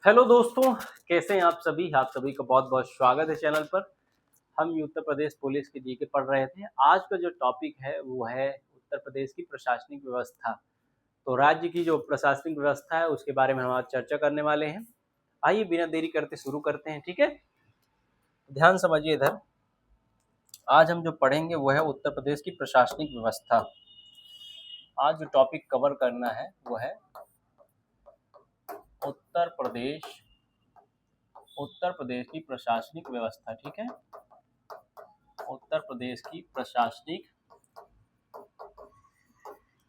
Hello दोस्तों, कैसे हैं आप सभी? आप सभी का बहुत-बहुत स्वागत है चैनल पर। हम उत्तर प्रदेश पुलिस की जीके पढ़ रहे थे। आज का जो टॉपिक है वो है उत्तर प्रदेश की प्रशासनिक व्यवस्था। तो राज्य की जो प्रशासनिक व्यवस्था है उसके बारे में हम आज चर्चा करने वाले हैं। आइए बिना देरी करते शुरू करते हैं, ठीक है? ध्यान समझिए इधर। आज हम जो पढ़ेंगे वो है उत्तर प्रदेश की प्रशासनिक व्यवस्था। आज जो टॉपिक कवर करना है वो है उत्तर प्रदेश उत्तर प्रदेश की प्रशासनिक व्यवस्था, ठीक है? उत्तर प्रदेश की प्रशासनिक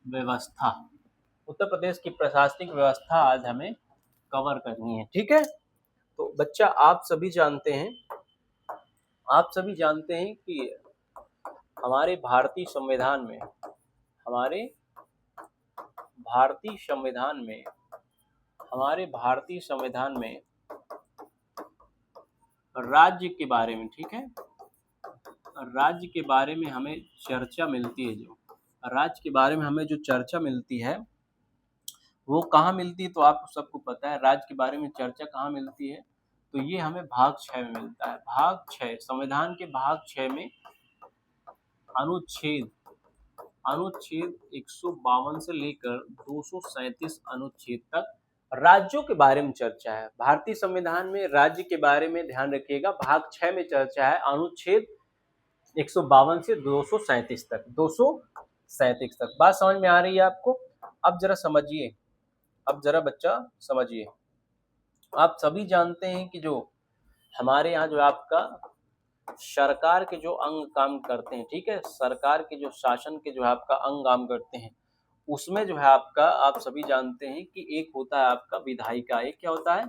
व्यवस्था। उत्तर प्रदेश की प्रशासनिक व्यवस्था आज हमें कवर करनी है, ठीक है? तो बच्चा आप सभी जानते हैं कि हमारे भारतीय संविधान में हमारे भारतीय संविधान में हमारे भारतीय संविधान में राज्य के बारे में, ठीक है, राज्य के बारे में हमें चर्चा मिलती है। जो राज्य के बारे में हमें जो चर्चा मिलती है वो कहाँ मिलती है? तो आप सबको पता है राज्य के बारे में चर्चा कहाँ मिलती है। तो ये हमें भाग 6 में मिलता है। भाग 6 संविधान के भाग 6 में अनुच्छेद अनुच्छेद 152 से लेकर 237 अनुच्छेद तक राज्यों के बारे में चर्चा है। भारतीय संविधान में राज्य के बारे में ध्यान रखिएगा, भाग 6 में चर्चा है अनुच्छेद 152 से 237 तक। बात समझ में आ रही है आपको? अब जरा बच्चा समझिए। आप सभी जानते हैं कि जो हमारे यहाँ जो आपका सरकार के जो अंग काम करते हैं, ठीक है, सरकार के जो शासन के जो है आपका अंग काम करते हैं, उसमें जो है आपका आप सभी जानते हैं कि एक होता है आपका विधायिका। एक क्या होता है?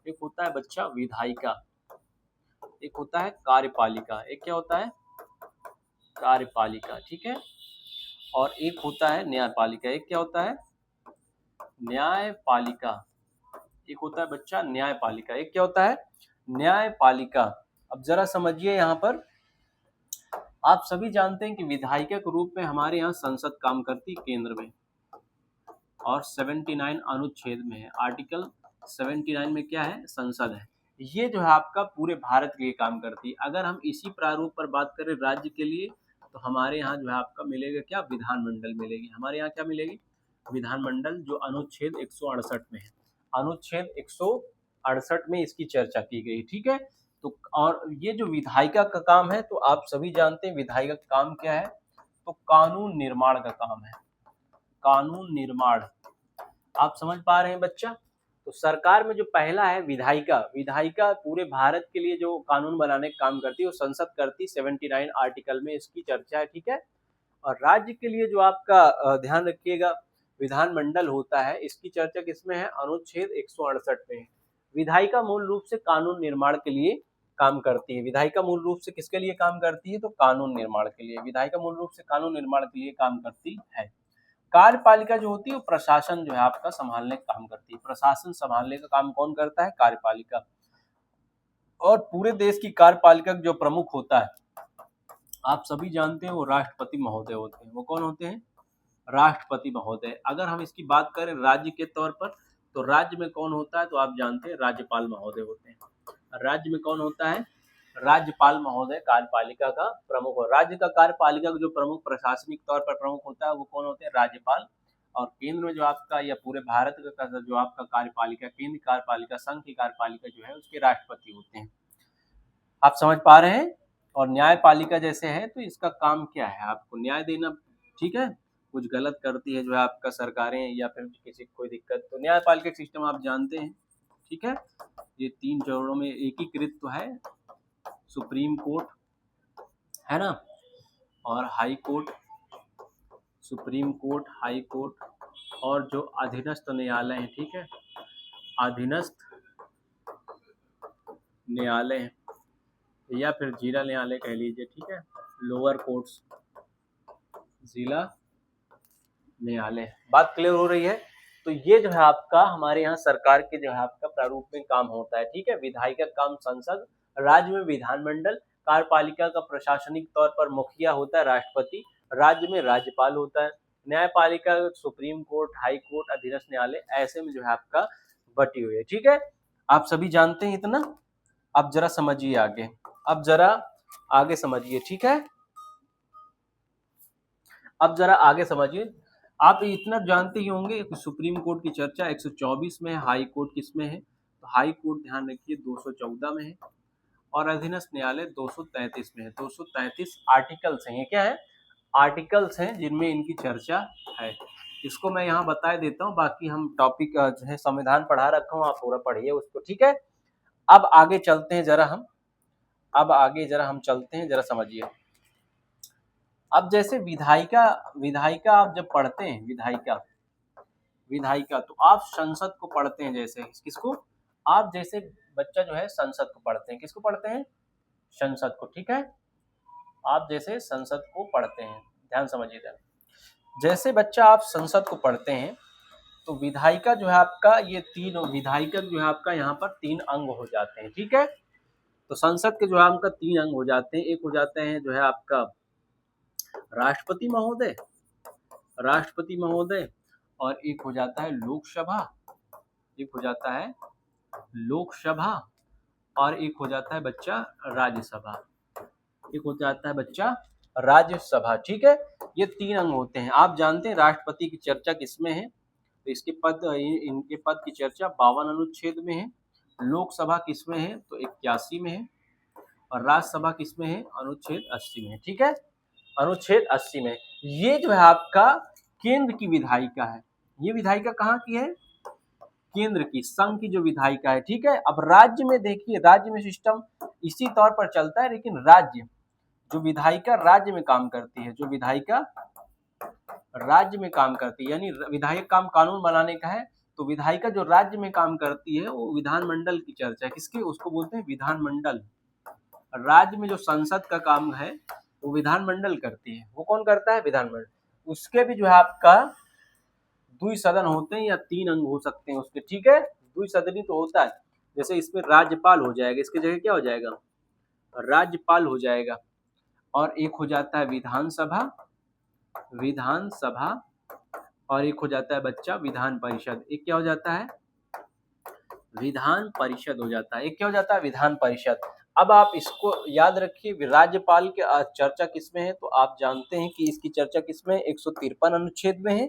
एक होता है बच्चा विधायिका, एक होता है कार्यपालिका। एक क्या होता है? कार्यपालिका, ठीक है। और एक होता है न्यायपालिका। एक क्या होता है? न्यायपालिका। एक होता है बच्चा न्यायपालिका। एक क्या होता है? न्यायपालिका। अब जरा समझिए, यहाँ पर आप सभी जानते हैं कि विधायिका के रूप में हमारे यहाँ संसद काम करती है केंद्र में, और 79 अनुच्छेद में है। आर्टिकल 79 में क्या है? संसद है। ये जो है आपका पूरे भारत के लिए काम करती है। अगर हम इसी प्रारूप पर बात करें राज्य के लिए, तो हमारे यहाँ जो है आपका मिलेगा क्या? विधानमंडल मिलेगी। हमारे यहाँ क्या मिलेगी? विधानमंडल, जो अनुच्छेद 168 में है। अनुच्छेद 168 में इसकी चर्चा की गई, ठीक है। तो और ये जो विधायिका का काम है, तो आप सभी जानते हैं विधायिका का काम क्या है? तो कानून निर्माण का काम है। कानून निर्माण, आप समझ पा रहे हैं बच्चा? तो सरकार में जो पहला है विधायिका, विधायिका पूरे भारत के लिए जो कानून बनाने का काम करती है वो संसद करती। 79 आर्टिकल में इसकी चर्चा है, ठीक है। और राज्य के लिए जो आपका ध्यान रखिएगा विधानमंडल होता है, इसकी चर्चा किसमें है? अनुच्छेद 168 में है। विधायिका मूल रूप से कानून निर्माण के लिए काम करती है। विधायिका मूल रूप से किसके लिए काम करती है? तो कानून निर्माण के लिए। विधायिका मूल रूप से कानून निर्माण के लिए काम करती है। कार्यपालिका जो होती है वो प्रशासन जो है आपका संभालने का काम करती है। प्रशासन संभालने का काम कौन करता है? कार्यपालिका। और पूरे देश की कार्यपालिका जो प्रमुख होता है, आप सभी जानते हैं, वो राष्ट्रपति महोदय होते हैं। वो कौन होते हैं? राष्ट्रपति महोदय। अगर हम इसकी बात करें राज्य के तौर पर, तो राज्य में कौन होता है? तो आप जानते हैं राज्यपाल महोदय होते हैं। राज्य में कौन होता है? राज्यपाल महोदय कार्यपालिका का प्रमुख हो। राज्य का कार्यपालिका का जो प्रमुख प्रशासनिक तौर पर प्रमुख होता है वो कौन होते हैं? राज्यपाल। और केंद्र में जो आपका या पूरे भारत का जो आपका कार्यपालिका, केंद्र कार्यपालिका, संघ की कार्यपालिका जो है उसके राष्ट्रपति होते हैं। आप समझ पा रहे हैं? और न्यायपालिका जैसे है तो इसका काम क्या है? आपको न्याय देना, ठीक है। कुछ गलत करती है जो है आपका सरकारें या फिर किसी को कोई दिक्कत, तो न्यायपालिका सिस्टम आप जानते हैं, ठीक है। ये 3 चरणों में एकीकृत तो है। सुप्रीम कोर्ट है ना, और high court, supreme court, high court, और जो अधीनस्थ न्यायालय है, ठीक है, अधीनस्थ न्यायालय है, या फिर जिला न्यायालय कह लीजिए, ठीक है, लोअर कोर्ट्स, जिला न्यायालय। बात क्लियर हो रही है? तो ये जो है आपका हमारे यहाँ सरकार के जो है आपका प्रारूप में काम होता है, ठीक है। विधायिका काम संसद, राज्य में विधानमंडल, कार्यपालिका का प्रशासनिक तौर पर मुखिया होता है राष्ट्रपति, राज्य में राज्यपाल होता है, न्यायपालिका सुप्रीम कोर्ट, हाई कोर्ट, अधीनस्थ न्यायालय, ऐसे में जो है आपका बटी हुई है। ठीक है, आप सभी जानते हैं इतना। अब जरा समझिए आगे, अब जरा आगे समझिए। ठीक है, अब जरा आगे समझिए। आप इतना जानते ही होंगे कि सुप्रीम कोर्ट की चर्चा 124 में है, हाई कोर्ट किसमें है? तो हाई कोर्ट ध्यान रखिए 214 में है, और अधीनस्थ न्यायालय 233 में है। 233 आर्टिकल्स हैं, ये क्या है? आर्टिकल्स हैं जिनमें इनकी चर्चा है। इसको मैं यहाँ बता देता हूँ, बाकी हम टॉपिक जो है संविधान पढ़ा रखा हूँ, आप पूरा पढ़िए उसको। ठीक है, अब आगे चलते हैं जरा हम, अब आगे जरा हम चलते हैं, जरा समझिए। अब जैसे विधायिका, विधायिका आप जब पढ़ते हैं, विधायिका, विधायिका तो आप संसद को पढ़ते हैं। जैसे किसको? आप जैसे बच्चा जो है संसद को पढ़ते हैं। किसको पढ़ते हैं? संसद को। ठीक है, आप जैसे संसद को पढ़ते हैं, ध्यान समझिएगा। जैसे बच्चा आप संसद को पढ़ते हैं तो विधायिका जो है आपका, ये तीन विधायिका जो है आपका यहाँ पर 3 अंग हो जाते हैं। ठीक है, तो संसद के जो है आपका 3 अंग हो जाते हैं। एक हो जाते हैं जो है आपका राष्ट्रपति महोदय, राष्ट्रपति महोदय, और एक हो जाता है लोकसभा, एक हो जाता है लोकसभा, और एक हो जाता है बच्चा राज्यसभा, एक हो जाता है बच्चा राज्यसभा। ठीक है, ये 3 अंग होते हैं। आप जानते हैं राष्ट्रपति की चर्चा किसमें है? तो इसके पद, इनके पद की चर्चा 52 अनुच्छेद में है। लोकसभा किसमें है? तो 81 में है। और राज्यसभा किसमें है? अनुच्छेद 80 में है। ठीक है, अनुच्छेद 80 में। ये जो है आपका केंद्र की विधायिका है। ये विधायिका कहाँ की है? केंद्र की, संघ की जो विधायिका है। ठीक है, अब राज्य में देखिए, राज्य में सिस्टम इसी तौर पर चलता है, लेकिन राज्य जो विधायिका राज्य में काम करती है, जो विधायिका राज्य में काम करती है, यानी विधायक काम कानून बनाने का है, तो विधायिका जो राज्य में काम करती है वो विधानमंडल की चर्चा है। किसकी? उसको बोलते हैं विधानमंडल। राज्य में जो संसद का काम है वो विधानमंडल करती है। वो कौन करता है? विधानमंडल। उसके भी जो है आपका द्विसदन होते हैं, या 3 अंग हो सकते हैं उसके। ठीक है, द्विसदनी तो होता है। जैसे इसमें राज्यपाल हो जाएगा, इसकी जगह क्या हो जाएगा? राज्यपाल हो जाएगा। और एक हो जाता है विधानसभा, विधानसभा, और एक हो जाता है बच्चा विधान परिषद। एक क्या हो जाता है? विधान परिषद हो जाता है। एक क्या हो जाता है? विधान परिषद। अब आप इसको याद रखिए, राज्यपाल के चर्चा किसमें है? तो आप जानते हैं कि इसकी चर्चा किसमें? 153 अनुच्छेद में है।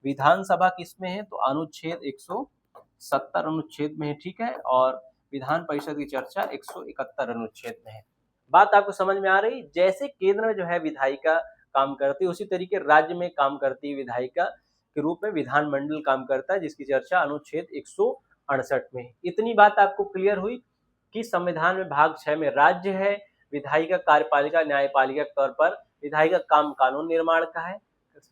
विधानसभा किसमें है? तो अनुच्छेद 170 अनुच्छेद में है। ठीक है, और विधान परिषद की चर्चा 171 अनुच्छेद में है। बात आपको समझ में आ रही? जैसे केंद्र में जो है विधायिका काम करती है, उसी तरीके राज्य में काम करती है विधायिका के रूप में विधानमंडल काम करता है, जिसकी चर्चा अनुच्छेद 168 में। इतनी बात आपको क्लियर हुई कि संविधान में भाग 6 में राज्य है, विधायिका कार्यपालिका न्यायपालिका के तौर पर, विधायिका काम कानून निर्माण का है,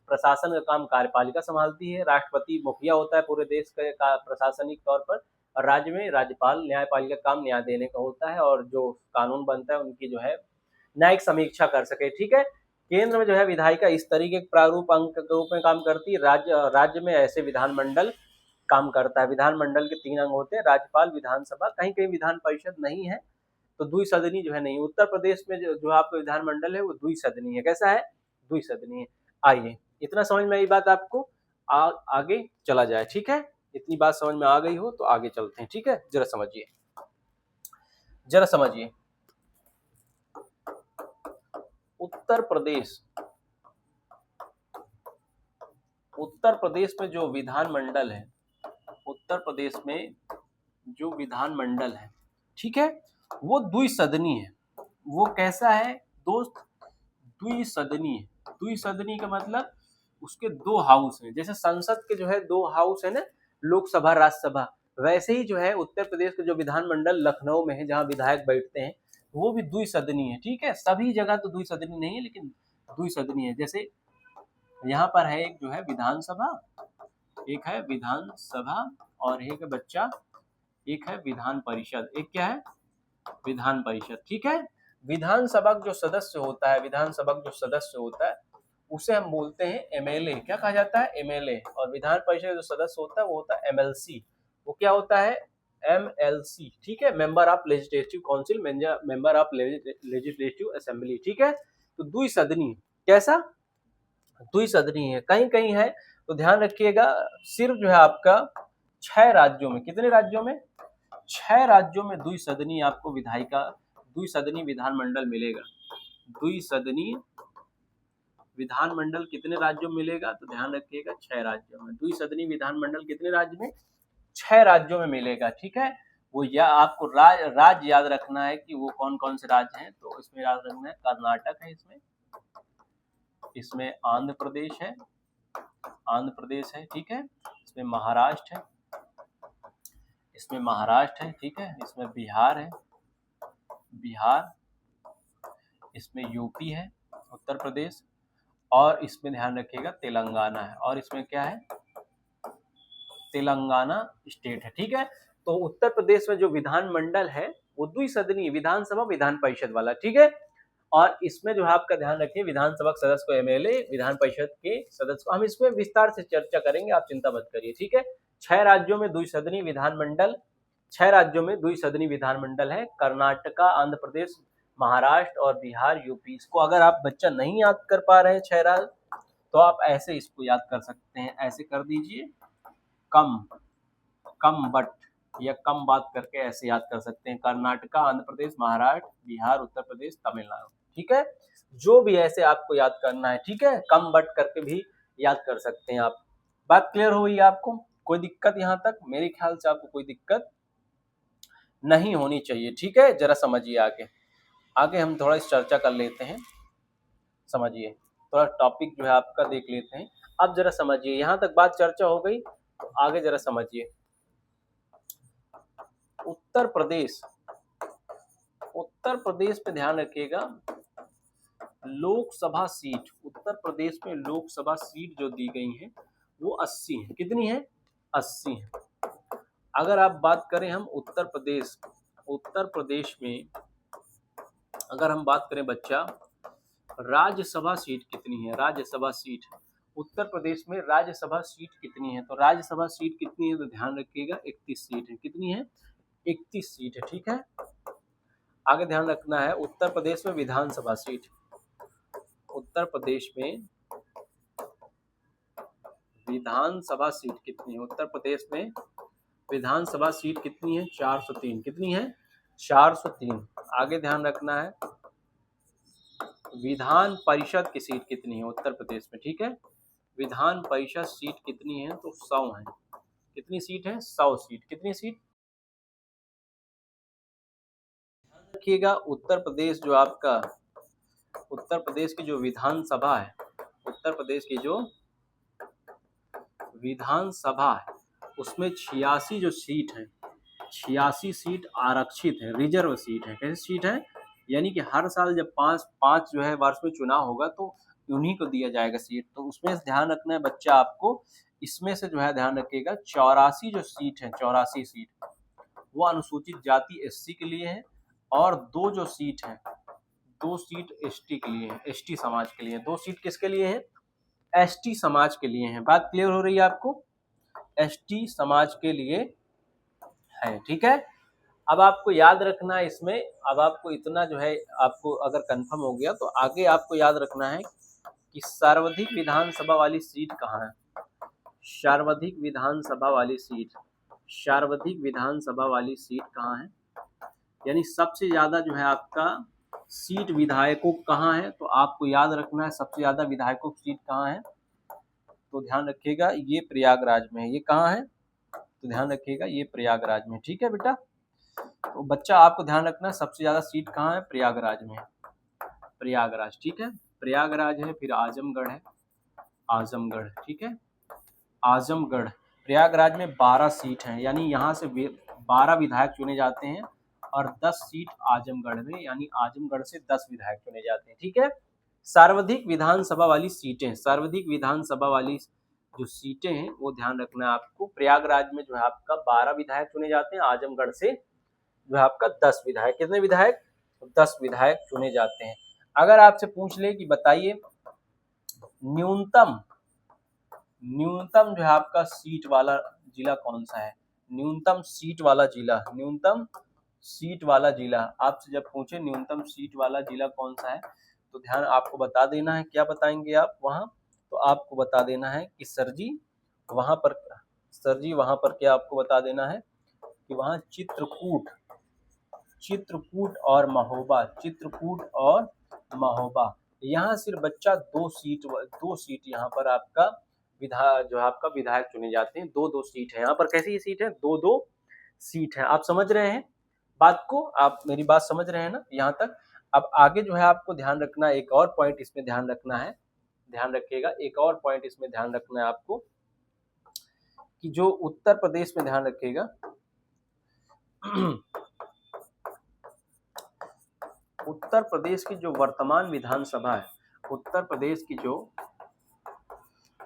प्रशासन का काम कार्यपालिका संभालती है, राष्ट्रपति मुखिया होता है पूरे देश का प्रशासनिक तौर पर, और राज्य में राज्यपाल न्यायपालिका काम न्याय देने का होता है, और जो कानून बनता है उनकी जो है न्यायिक समीक्षा कर सके। ठीक है, केंद्र में जो है विधायिका इस तरीके के प्रारूप अंग के रूप में काम करती है। राज्य में ऐसे विधानमंडल काम करता है। विधानमंडल के 3 अंग होते हैं, राज्यपाल, विधानसभा, कहीं कहीं विधान परिषद नहीं है तो द्विसदनी जो है नहीं। उत्तर प्रदेश में जो आपका विधानमंडल है वो द्विसदनी है। कैसा है? द्विसदनी है। आइए, इतना समझ में आई बात आपको, आगे चला जाए। ठीक है, इतनी बात समझ में आ गई हो तो आगे चलते हैं। ठीक है, जरा समझिए, जरा समझिए। उत्तर प्रदेश, उत्तर प्रदेश में जो विधानमंडल है, उत्तर प्रदेश में जो विधानमंडल है, ठीक है, वो द्विसदनी है। वो कैसा है दोस्त? द्विसदनी है। द्विसदनी का मतलब उसके 2 हाउस हैं। जैसे संसद के जो है 2 हाउस है ना, लोकसभा राज्यसभा, वैसे ही जो है उत्तर प्रदेश के जो विधानमंडल लखनऊ में है जहाँ विधायक बैठते हैं, वो भी द्विसदनी है। ठीक है, सभी जगह तो द्विसदनी नहीं है, लेकिन द्विसदनी है। जैसे यहाँ पर है एक जो है विधानसभा, एक है विधानसभा, और एक है बच्चा, एक है विधान परिषद। एक क्या है? विधान परिषद। ठीक है, विधानसभा जो सदस्य होता है, विधानसभा जो सदस्य होता है उसे हम बोलते हैं एमएलए। क्या कहा जाता है? एमएलए। और विधान परिषद जो सदस्य होता है वो होता है एमएलसी। वो क्या होता है? एमएलसी। ठीक है, member of legislative council, member of legislative assembly. ठीक है, तो द्विसदनी। कैसा? द्विसदनी है। कहीं कहीं है तो ध्यान रखिएगा, सिर्फ जो है आपका 6 राज्यों में, कितने राज्यों में? 6 राज्यों में द्विसदनीय आपको द्विसदनीय विधानमंडल मिलेगा। द्विसदनीय विधानमंडल कितने राज्यों में मिलेगा? तो ध्यान रखिएगा 6 राज्यों में। द्विसदनीय विधानमंडल कितने राज्य में? 6 राज्यों में मिलेगा, ठीक है। वो या आपको राज्य याद रखना है कि वो कौन कौन से राज्य हैं। तो इसमें याद रखना है कर्नाटक है, इसमें आंध्र प्रदेश है, ठीक है। इसमें महाराष्ट्र है, ठीक है। इसमें बिहार, इसमें यूपी है, उत्तर प्रदेश, और इसमें ध्यान रखिएगा तेलंगाना है, और इसमें क्या है? तेलंगाना स्टेट है, ठीक है। तो उत्तर प्रदेश में जो विधानमंडल है वो द्विसदनीय विधानसभा विधान परिषद वाला, ठीक है। और इसमें जो है आपका ध्यान रखिए, विधानसभा सदस्य को एमएलए, विधान परिषद के सदस्य को, हम इसमें विस्तार से चर्चा करेंगे, आप चिंता मत करिए, ठीक है। 6 राज्यों में द्विसदनीय विधानमंडल, 6 राज्यों में द्विसदनीय विधानमंडल है, कर्नाटका, आंध्र प्रदेश, महाराष्ट्र और बिहार, यूपी। इसको अगर आप बच्चा नहीं याद कर पा रहे हैं 6 राज्य, तो आप ऐसे इसको याद कर सकते हैं, ऐसे कर दीजिए, कम बट या कम बात करके ऐसे याद कर सकते हैं, कर्नाटका, आंध्र प्रदेश, महाराष्ट्र, बिहार, उत्तर प्रदेश, तमिलनाडु, ठीक है। जो भी ऐसे आपको याद करना है, ठीक है, कम बट करके भी याद कर सकते हैं आप। बात क्लियर हुई आपको? कोई दिक्कत यहाँ तक? मेरे ख्याल से आपको कोई दिक्कत नहीं होनी चाहिए, ठीक है। जरा समझिए आगे हम थोड़ा इस चर्चा कर लेते हैं, समझिए थोड़ा टॉपिक जो है आपका देख लेते हैं। अब जरा समझिए, यहाँ तक बात चर्चा हो गई, आगे जरा समझिए। उत्तर प्रदेश पे ध्यान रखिएगा, लोकसभा सीट, उत्तर प्रदेश में लोकसभा सीट जो दी गई है वो 80 है। कितनी है? 80 है। अगर आप बात करें हम उत्तर प्रदेश में अगर हम बात करें बच्चा, राज्यसभा सीट कितनी है? राज्यसभा सीट उत्तर प्रदेश में राज्यसभा सीट कितनी है? तो राज्यसभा सीट कितनी है? तो ध्यान रखिएगा 31 सीट है। कितनी है? 31 सीट है, ठीक है। आगे ध्यान रखना है, उत्तर प्रदेश में विधानसभा सीट, उत्तर प्रदेश में विधानसभा सीट कितनी है? उत्तर प्रदेश में विधानसभा सीट कितनी है? 403। कितनी है? 403। आगे ध्यान रखना है, विधान परिषद की सीट कितनी है उत्तर प्रदेश में, ठीक है। विधान परिषद सीट कितनी है? तो 100 है। कितनी सीट है? 100 सीट। कितनी सीट? रखिएगा, उत्तर प्रदेश जो आपका, उत्तर प्रदेश की जो विधानसभा है, उत्तर प्रदेश की जो विधानसभा है उसमें 86 जो सीट है, 86 सीट आरक्षित है, रिजर्व सीट है। कैसी सीट है? यानी कि हर साल जब पांच जो है वर्ष में चुनाव होगा तो उन्हीं को दिया जाएगा सीट। तो उसमें ध्यान रखना है बच्चा आपको, इसमें से जो है ध्यान रखिएगा 84 जो सीट है, 84 सीट वो अनुसूचित जाति एससी के लिए है, और 2 जो सीट है, 2 सीट एसटी के लिए है, एसटी समाज के लिए है। 2 सीट किसके लिए है? एसटी समाज के लिए है। बात क्लियर हो रही है आपको? एसटी समाज के लिए है, ठीक है। अब आपको याद रखना है इसमें, अब आपको इतना जो है, आपको अगर कंफर्म हो गया तो आगे आपको याद रखना है कि सर्वाधिक विधानसभा वाली सीट कहाँ है। सर्वाधिक विधानसभा वाली सीट, सर्वाधिक विधानसभा वाली सीट कहाँ है? यानी सबसे ज्यादा जो है आपका सीट विधायकों कहाँ है? तो आपको याद रखना है सबसे ज्यादा विधायकों की सीट कहाँ है। तो ध्यान रखिएगा ये प्रयागराज में है। ये कहाँ है? तो ध्यान रखिएगा ये प्रयागराज में, ठीक है बेटा। तो बच्चा आपको ध्यान रखना सबसे ज्यादा सीट कहाँ है? प्रयागराज में, प्रयागराज, ठीक है। प्रयागराज है, फिर आजमगढ़ है, आजमगढ़, ठीक है। आजमगढ़, प्रयागराज में 12 सीट हैं, यानी यहाँ से 12 विधायक चुने जाते हैं, और 10 सीट आजमगढ़ में, यानी आजमगढ़ से 10 विधायक चुने जाते हैं, ठीक है। सर्वाधिक विधानसभा वाली सीटें, सर्वाधिक विधानसभा वाली जो सीटें हैं वो ध्यान रखना है आपको। प्रयागराज में जो है आपका 12 विधायक चुने जाते हैं, आजमगढ़ से जो है आपका 10 विधायक, कितने विधायक? 10 विधायक चुने जाते हैं। अगर आपसे पूछ ले कि बताइए न्यूनतम जो है आपका सीट वाला जिला कौन सा है? न्यूनतम सीट वाला जिला, न्यूनतम सीट वाला जिला आपसे जब पूछे न्यूनतम सीट वाला जिला कौन सा है, तो ध्यान आपको बता देना है। क्या बताएंगे आप वहां? तो आपको बता देना है कि सर जी वहां पर सर जी वहां पर क्या आपको बता देना है कि वहां चित्रकूट और महोबा, चित्रकूट और महोबा, यहाँ सिर्फ बच्चा 2 सीट यहाँ पर आपका जो आपका विधायक चुने जाते हैं। 2-2 सीट है यहाँ पर। कैसी ये सीट है? 2-2 सीट है। आप समझ रहे हैं बात को? आप मेरी बात समझ रहे हैं ना यहाँ तक? अब आगे जो है आपको ध्यान रखना, एक और पॉइंट इसमें ध्यान रखना है, ध्यान रखिएगा। एक और पॉइंट इसमें ध्यान रखना है आपको कि जो उत्तर प्रदेश में, ध्यान रखिएगा उत्तर प्रदेश की जो वर्तमान विधानसभा है, उत्तर प्रदेश की जो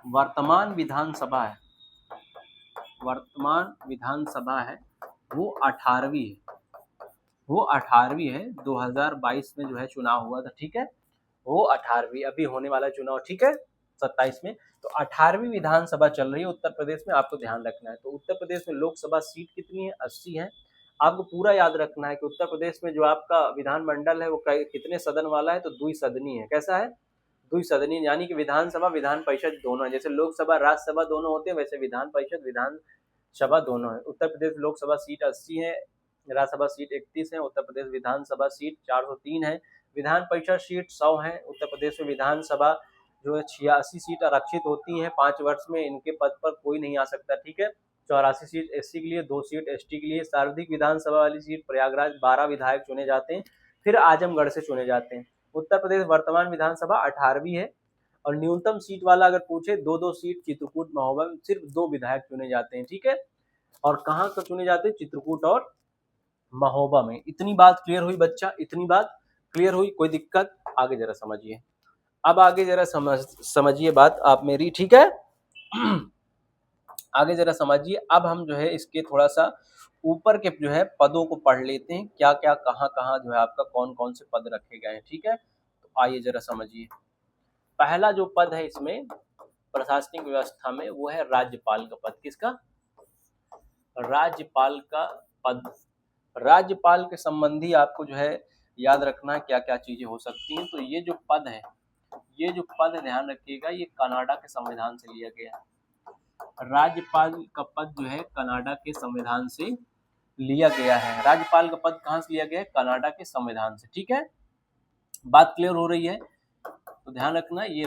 वर्तमान विधानसभा है, वर्तमान विधानसभा है वो 18वीं है, वो 18वीं है। 2022 में जो है चुनाव हुआ था, ठीक है, वो 18वीं, अभी होने वाला चुनाव, ठीक है, 27 में। तो 18वीं विधानसभा चल रही है उत्तर प्रदेश में, आपको ध्यान रखना है। तो उत्तर प्रदेश में लोकसभा सीट कितनी है? 80 है। आपको पूरा याद रखना है कि उत्तर प्रदेश में जो आपका विधानमंडल है वो कितने सदन वाला है? तो द्विसदनीय है। कैसा है? द्विसदनीय, यानी कि विधानसभा विधान परिषद दोनों है। जैसे लोकसभा राज्यसभा दोनों होते हैं, वैसे विधान परिषद विधानसभा दोनों है। उत्तर प्रदेश लोकसभा सीट 80 है, राज्यसभा सीट 31 है। उत्तर प्रदेश विधानसभा सीट 403 है, विधान परिषद सीट 100 है। उत्तर प्रदेश में विधानसभा जो है 86 सीट आरक्षित होती हैं 5 वर्ष में, इनके पद पर कोई नहीं आ सकता, ठीक है। 84 सीट एससी के लिए, 2 सीट एसटी के लिए। सर्वाधिक विधानसभा वाली सीट प्रयागराज, 12 विधायक चुने जाते हैं, फिर आजमगढ़ से चुने जाते हैं। उत्तर प्रदेश वर्तमान विधानसभा 18वीं है। और न्यूनतम सीट वाला अगर पूछे, 2-2 सीट चित्रकूट महोबा में सिर्फ 2 विधायक चुने जाते हैं, ठीक है। और कहाँ से चुने जाते हैं? चित्रकूट और महोबा में। इतनी बात क्लियर हुई बच्चा? इतनी बात क्लियर हुई? कोई दिक्कत? आगे जरा समझिए। अब आगे जरा समझिए बात आप मेरी, ठीक है। आगे जरा समझिए। अब हम जो है इसके थोड़ा सा ऊपर के जो है पदों को पढ़ लेते हैं, क्या क्या कहाँ कहाँ जो है आपका कौन कौन से पद रखे गए हैं, ठीक है। तो आइए जरा समझिए। पहला जो पद है इसमें प्रशासनिक व्यवस्था में, वो है राज्यपाल का पद। किसका? राज्यपाल का पद। राज्यपाल के संबंधी आपको जो है याद रखना है क्या क्या चीजें हो सकती हैं। तो ये जो पद है, ये जो पद है, ध्यान रखिएगा, ये कनाडा के संविधान से लिया गया है। राज्यपाल का पद जो है कनाडा के संविधान से लिया गया है। राज्यपाल का पद कहाँ से लिया गया है? कनाडा के संविधान से, ठीक है। बात क्लियर हो रही है? तो ध्यान रखना, ये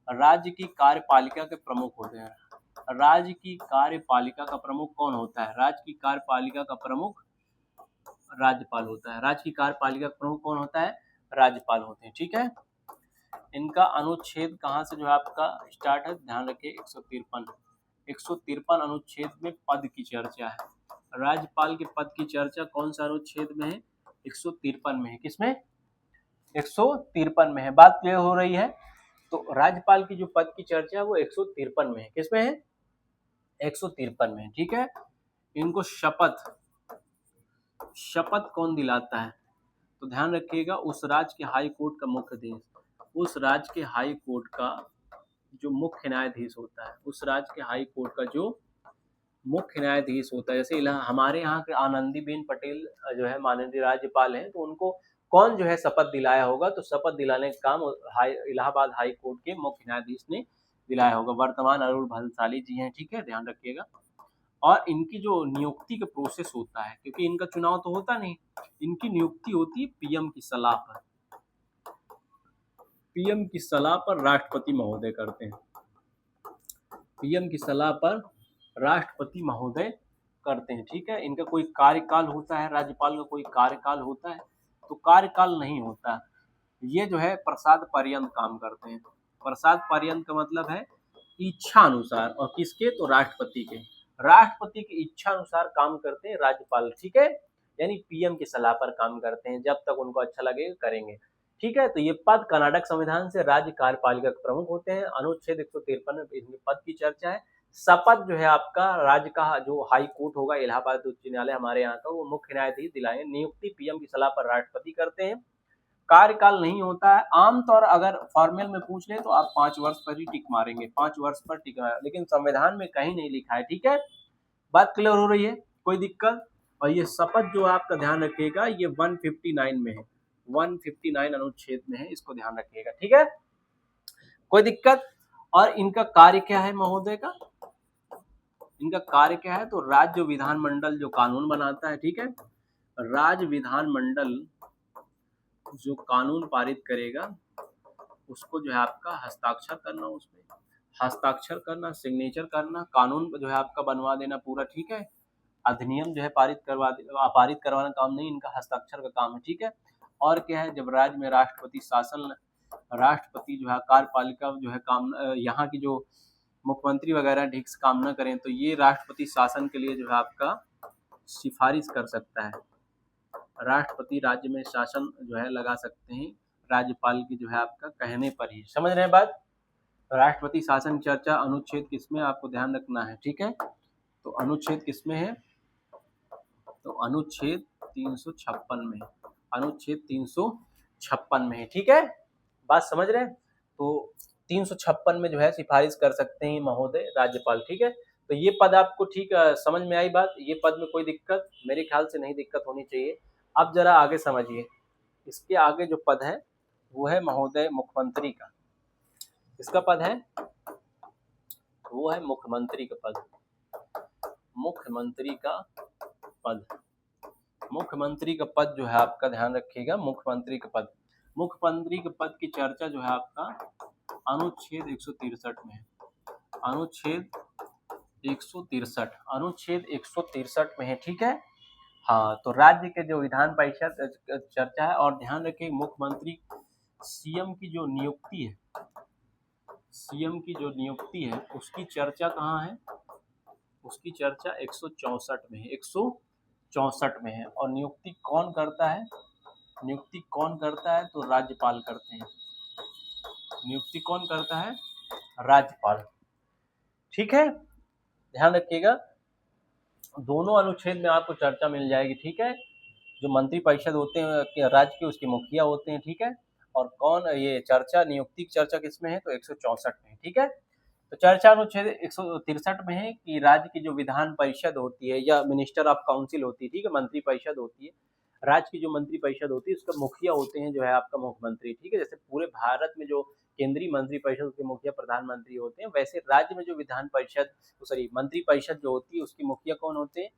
राज्य की कार्यपालिका के प्रमुख होते हैं। राज्य की कार्यपालिका का प्रमुख कौन होता है? राज्य की कार्यपालिका का प्रमुख राज्यपाल होता है। राज्य की कार्यपालिका का प्रमुख कौन होता है? राज्यपाल होते हैं, ठीक है। इनका अनुच्छेद कहाँ से जो है आपका स्टार्ट है? ध्यान रखिए 153 अनुच्छेद में पद की चर्चा है। राज्यपाल के पद की चर्चा कौन सा अनुच्छेद में है? 153 में है। किसमें? 153 में है। बात क्लियर हो रही है? तो राज्यपाल की जो पद की चर्चा है वो 153 में है। किसमें है? 153 में, ठीक है। इनको शपथ कौन दिलाता है? तो ध्यान रखिएगा, उस राज्य के हाई कोर्ट का मुख्याधीश, उस राज्य के हाई कोर्ट का जो मुख्य न्यायाधीश होता है, उस राज्य के हाई कोर्ट का जो मुख्य न्यायाधीश होता है। जैसे हमारे यहाँ के आनंदीबेन पटेल जो है माननीय राज्यपाल हैं, तो उनको कौन जो है शपथ दिलाया होगा? तो शपथ दिलाने का काम इलाहाबाद हाई कोर्ट के मुख्य न्यायाधीश ने दिलाया होगा। वर्तमान अरुण भंसाली जी हैं, ठीक है, ध्यान रखिएगा। और इनकी जो नियुक्ति का प्रोसेस होता है, क्योंकि इनका चुनाव तो होता नहीं, इनकी नियुक्ति होती है पीएम की सलाह पर। पीएम की सलाह पर राष्ट्रपति महोदय करते हैं। पीएम की सलाह पर राष्ट्रपति महोदय करते हैं, ठीक है। इनका कोई कार्यकाल होता है? राज्यपाल का कोई कार्यकाल होता है? तो कार्यकाल नहीं होता। ये जो है प्रसाद पर्यंत काम करते हैं। प्रसाद पर्यंत का मतलब है इच्छा अनुसार, और किसके? तो राष्ट्रपति के। राष्ट्रपति की इच्छा अनुसार काम करते हैं राज्यपाल, ठीक है। यानी पीएम की सलाह पर काम करते हैं, जब तक उनको अच्छा लगे करेंगे, ठीक है। तो ये पद कर्नाटक संविधान से राज्य कार्यपालिका के प्रमुख होते हैं। अनुच्छेद 153 में इसमें पद की चर्चा है। शपथ जो है आपका राज्य का जो हाई कोर्ट होगा, इलाहाबाद उच्च न्यायालय हमारे यहाँ का, वो मुख्य न्यायाधीश दिलाएंगे। नियुक्ति पीएम की सलाह पर राष्ट्रपति करते हैं। कार्यकाल नहीं होता है। आमतौर अगर फॉर्मल में पूछ ले तो आप 5 वर्ष पर ही टिक मारेंगे, 5 वर्ष पर टिक मारेंगे, लेकिन संविधान में कहीं नहीं लिखा है, ठीक है। बात क्लियर हो रही है? कोई दिक्कत? और ये शपथ जो आपका ध्यान रखिएगा, ये 159 में है, 159 अनुच्छेद में है, इसको ध्यान रखिएगा, ठीक है। कोई दिक्कत? और इनका कार्य क्या है महोदय का? इनका कार्य क्या है, तो राज्य विधानमंडल जो कानून बनाता है, ठीक है, राज्य विधानमंडल जो कानून पारित करेगा उसको जो है आपका हस्ताक्षर करना, उसमें हस्ताक्षर करना, सिग्नेचर करना, कानून जो है आपका बनवा देना पूरा, ठीक है। अधिनियम जो है पारित करवाना काम नहीं, इनका हस्ताक्षर का काम है, ठीक है। और क्या है, जब राज्य में राष्ट्रपति शासन, राष्ट्रपति जो है कार्यपालिका जो है काम, यहाँ की जो मुख्यमंत्री वगैरह ठीक से काम न करें तो ये राष्ट्रपति शासन के लिए जो है आपका सिफारिश कर सकता है। राष्ट्रपति राज्य में शासन जो है लगा सकते हैं राज्यपाल की जो है आपका कहने पर ही। समझ रहे हैं बात? राष्ट्रपति शासन चर्चा अनुच्छेद किसमें, आपको ध्यान रखना है, ठीक है। तो अनुच्छेद किसमें है, तो अनुच्छेद 356 में, अनुच्छेद 356 में है, ठीक है। बात समझ रहे हैं? तो 356 में जो है सिफारिश कर सकते हैं महोदय राज्यपाल, ठीक है। तो ये पद आपको ठीक समझ में आई बात? ये पद में कोई दिक्कत मेरे ख्याल से नहीं दिक्कत होनी चाहिए। अब जरा आगे समझिए, इसके आगे जो पद है वो है महोदय मुख्यमंत्री का। किसका पद है? वो है मुख्यमंत्री का पद, मुख्यमंत्री का पद। मुख्यमंत्री का पद जो है आपका, ध्यान रखिएगा, मुख्यमंत्री का पद, मुख्यमंत्री के पद की चर्चा जो है आपका अनुच्छेद 163 में है, अनुच्छेद 163, अनुच्छेद 163 में है, ठीक है। हाँ, तो राज्य के जो विधान परिषद चर्चा है, और ध्यान रखिए मुख्यमंत्री सीएम की जो नियुक्ति है, सीएम की जो नियुक्ति है उसकी चर्चा कहाँ है, उसकी चर्चा 164 में है, 164 में है। और नियुक्ति कौन करता है, नियुक्ति कौन करता है, तो राज्यपाल करते हैं। नियुक्ति कौन करता है? राज्यपाल, ठीक है। ध्यान रखिएगा, दोनों अनुच्छेद में आपको चर्चा मिल जाएगी, ठीक है। जो मंत्रिपरिषद होते हैं राज्य के, उसके मुखिया होते हैं, ठीक है। और कौन, ये चर्चा, नियुक्ति की चर्चा किसमें है, तो 164 में, ठीक है। तो चर्चा अनुच्छेद 163 में है कि राज्य की जो विधान परिषद होती है या मिनिस्टर ऑफ काउंसिल होती है, ठीक है, मंत्री परिषद होती है, राज्य की जो मंत्री परिषद होती है उसका मुखिया होते हैं जो है आपका मुख्यमंत्री, ठीक है। जैसे पूरे भारत में जो केंद्रीय मंत्री परिषद के मुखिया प्रधानमंत्री होते हैं, वैसे राज्य में जो विधान परिषद, सॉरी, मंत्री परिषद जो होती है उसकी मुखिया कौन होते हैं,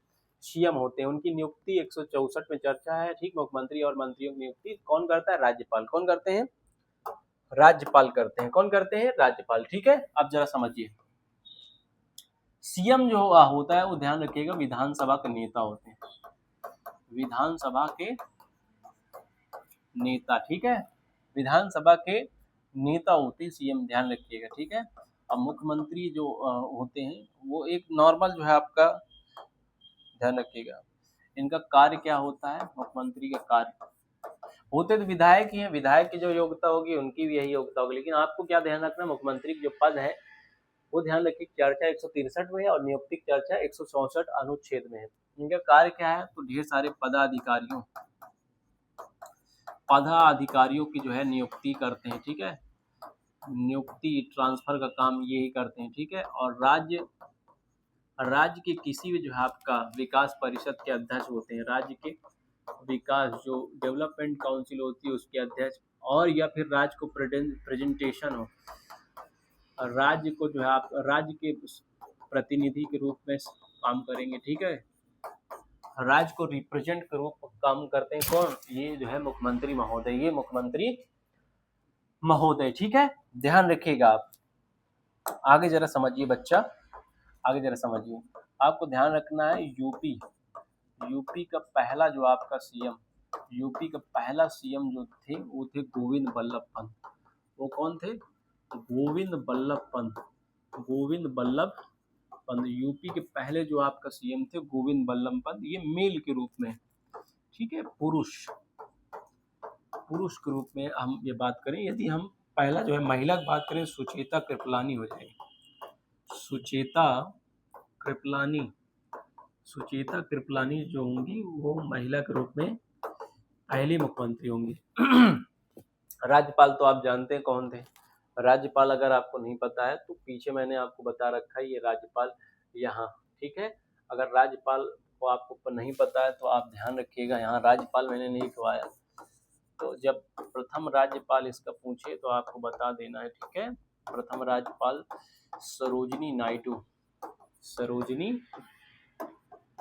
सीएम होते हैं। उनकी नियुक्ति 164 में चर्चा है, ठीक। मुख्यमंत्री और मंत्रियों की नियुक्ति कौन करता है, राज्यपाल। कौन करते हैं? राज्यपाल करते हैं। कौन करते हैं? राज्यपाल, ठीक है। अब जरा समझिए, सीएम जो होता है वो, ध्यान रखिएगा, विधानसभा के नेता होते हैं, विधानसभा के नेता, ठीक है, विधानसभा के नेता होते हैं सीएम, ध्यान रखिएगा, ठीक है। अब मुख्यमंत्री जो होते हैं वो एक नॉर्मल जो है आपका, ध्यान रखिएगा, इनका कार्य क्या होता है, मुख्यमंत्री का कार्य, होते तो विधायक ही हैं, विधायक की जो योग्यता होगी उनकी भी यही योग्यता होगी, लेकिन आपको क्या ध्यान रखना, मुख्यमंत्री की जो पद है वो ध्यान रखिए चर्चा 163 में है और नियुक्ति की चर्चा 164 अनुच्छेद में है। इनका कार्य क्या है, तो ढेर सारे पदाधिकारियों की जो है नियुक्ति करते हैं, ठीक है, नियुक्ति ट्रांसफर का काम यही करते हैं, ठीक है। और राज्य के किसी भी जो है आपका विकास परिषद के अध्यक्ष होते हैं, राज्य के विकास जो डेवलपमेंट काउंसिल होती है उसके अध्यक्ष, और या फिर राज्य को प्रेजेंटेशन हो, राज्य को जो है आप राज्य के प्रतिनिधि के रूप में काम करेंगे, ठीक है, राज्य को रिप्रेजेंट के रूप में काम करते हैं कौन, ये जो है मुख्यमंत्री महोदय, ये मुख्यमंत्री महोदय, ठीक है। ध्यान रखिएगा आप, आगे जरा समझिए बच्चा, आगे जरा समझिए, आपको ध्यान रखना है यूपी का पहला जो आपका सीएम, यूपी का पहला सीएम जो थे वो थे गोविंद बल्लभ पंत। वो कौन थे? गोविंद बल्लभ पंत, गोविंद बल्लभ पंत, यूपी के पहले जो आपका सीएम थे गोविंद बल्लभ पंत, ये मेल के रूप में, ठीक है, पुरुष के रूप में हम ये बात करें। यदि हम पहला जो है महिला की बात करें, सुचेता कृपलानी हो जाएगी, सुचेता कृपलानी जो होंगी वो महिला के रूप में पहली मुख्यमंत्री होंगी। राज्यपाल तो आप जानते हैं कौन थे, राज्यपाल अगर आपको नहीं पता है तो पीछे मैंने आपको बता रखा है, ये राज्यपाल यहाँ, ठीक है। अगर राज्यपाल को आपको नहीं पता है तो आप ध्यान रखिएगा, यहाँ राज्यपाल मैंने नहीं लिखवाया, तो जब प्रथम राज्यपाल इसका पूछे तो आपको बता देना है, ठीक है। प्रथम राज्यपाल सरोजिनी नायडू, सरोजिनी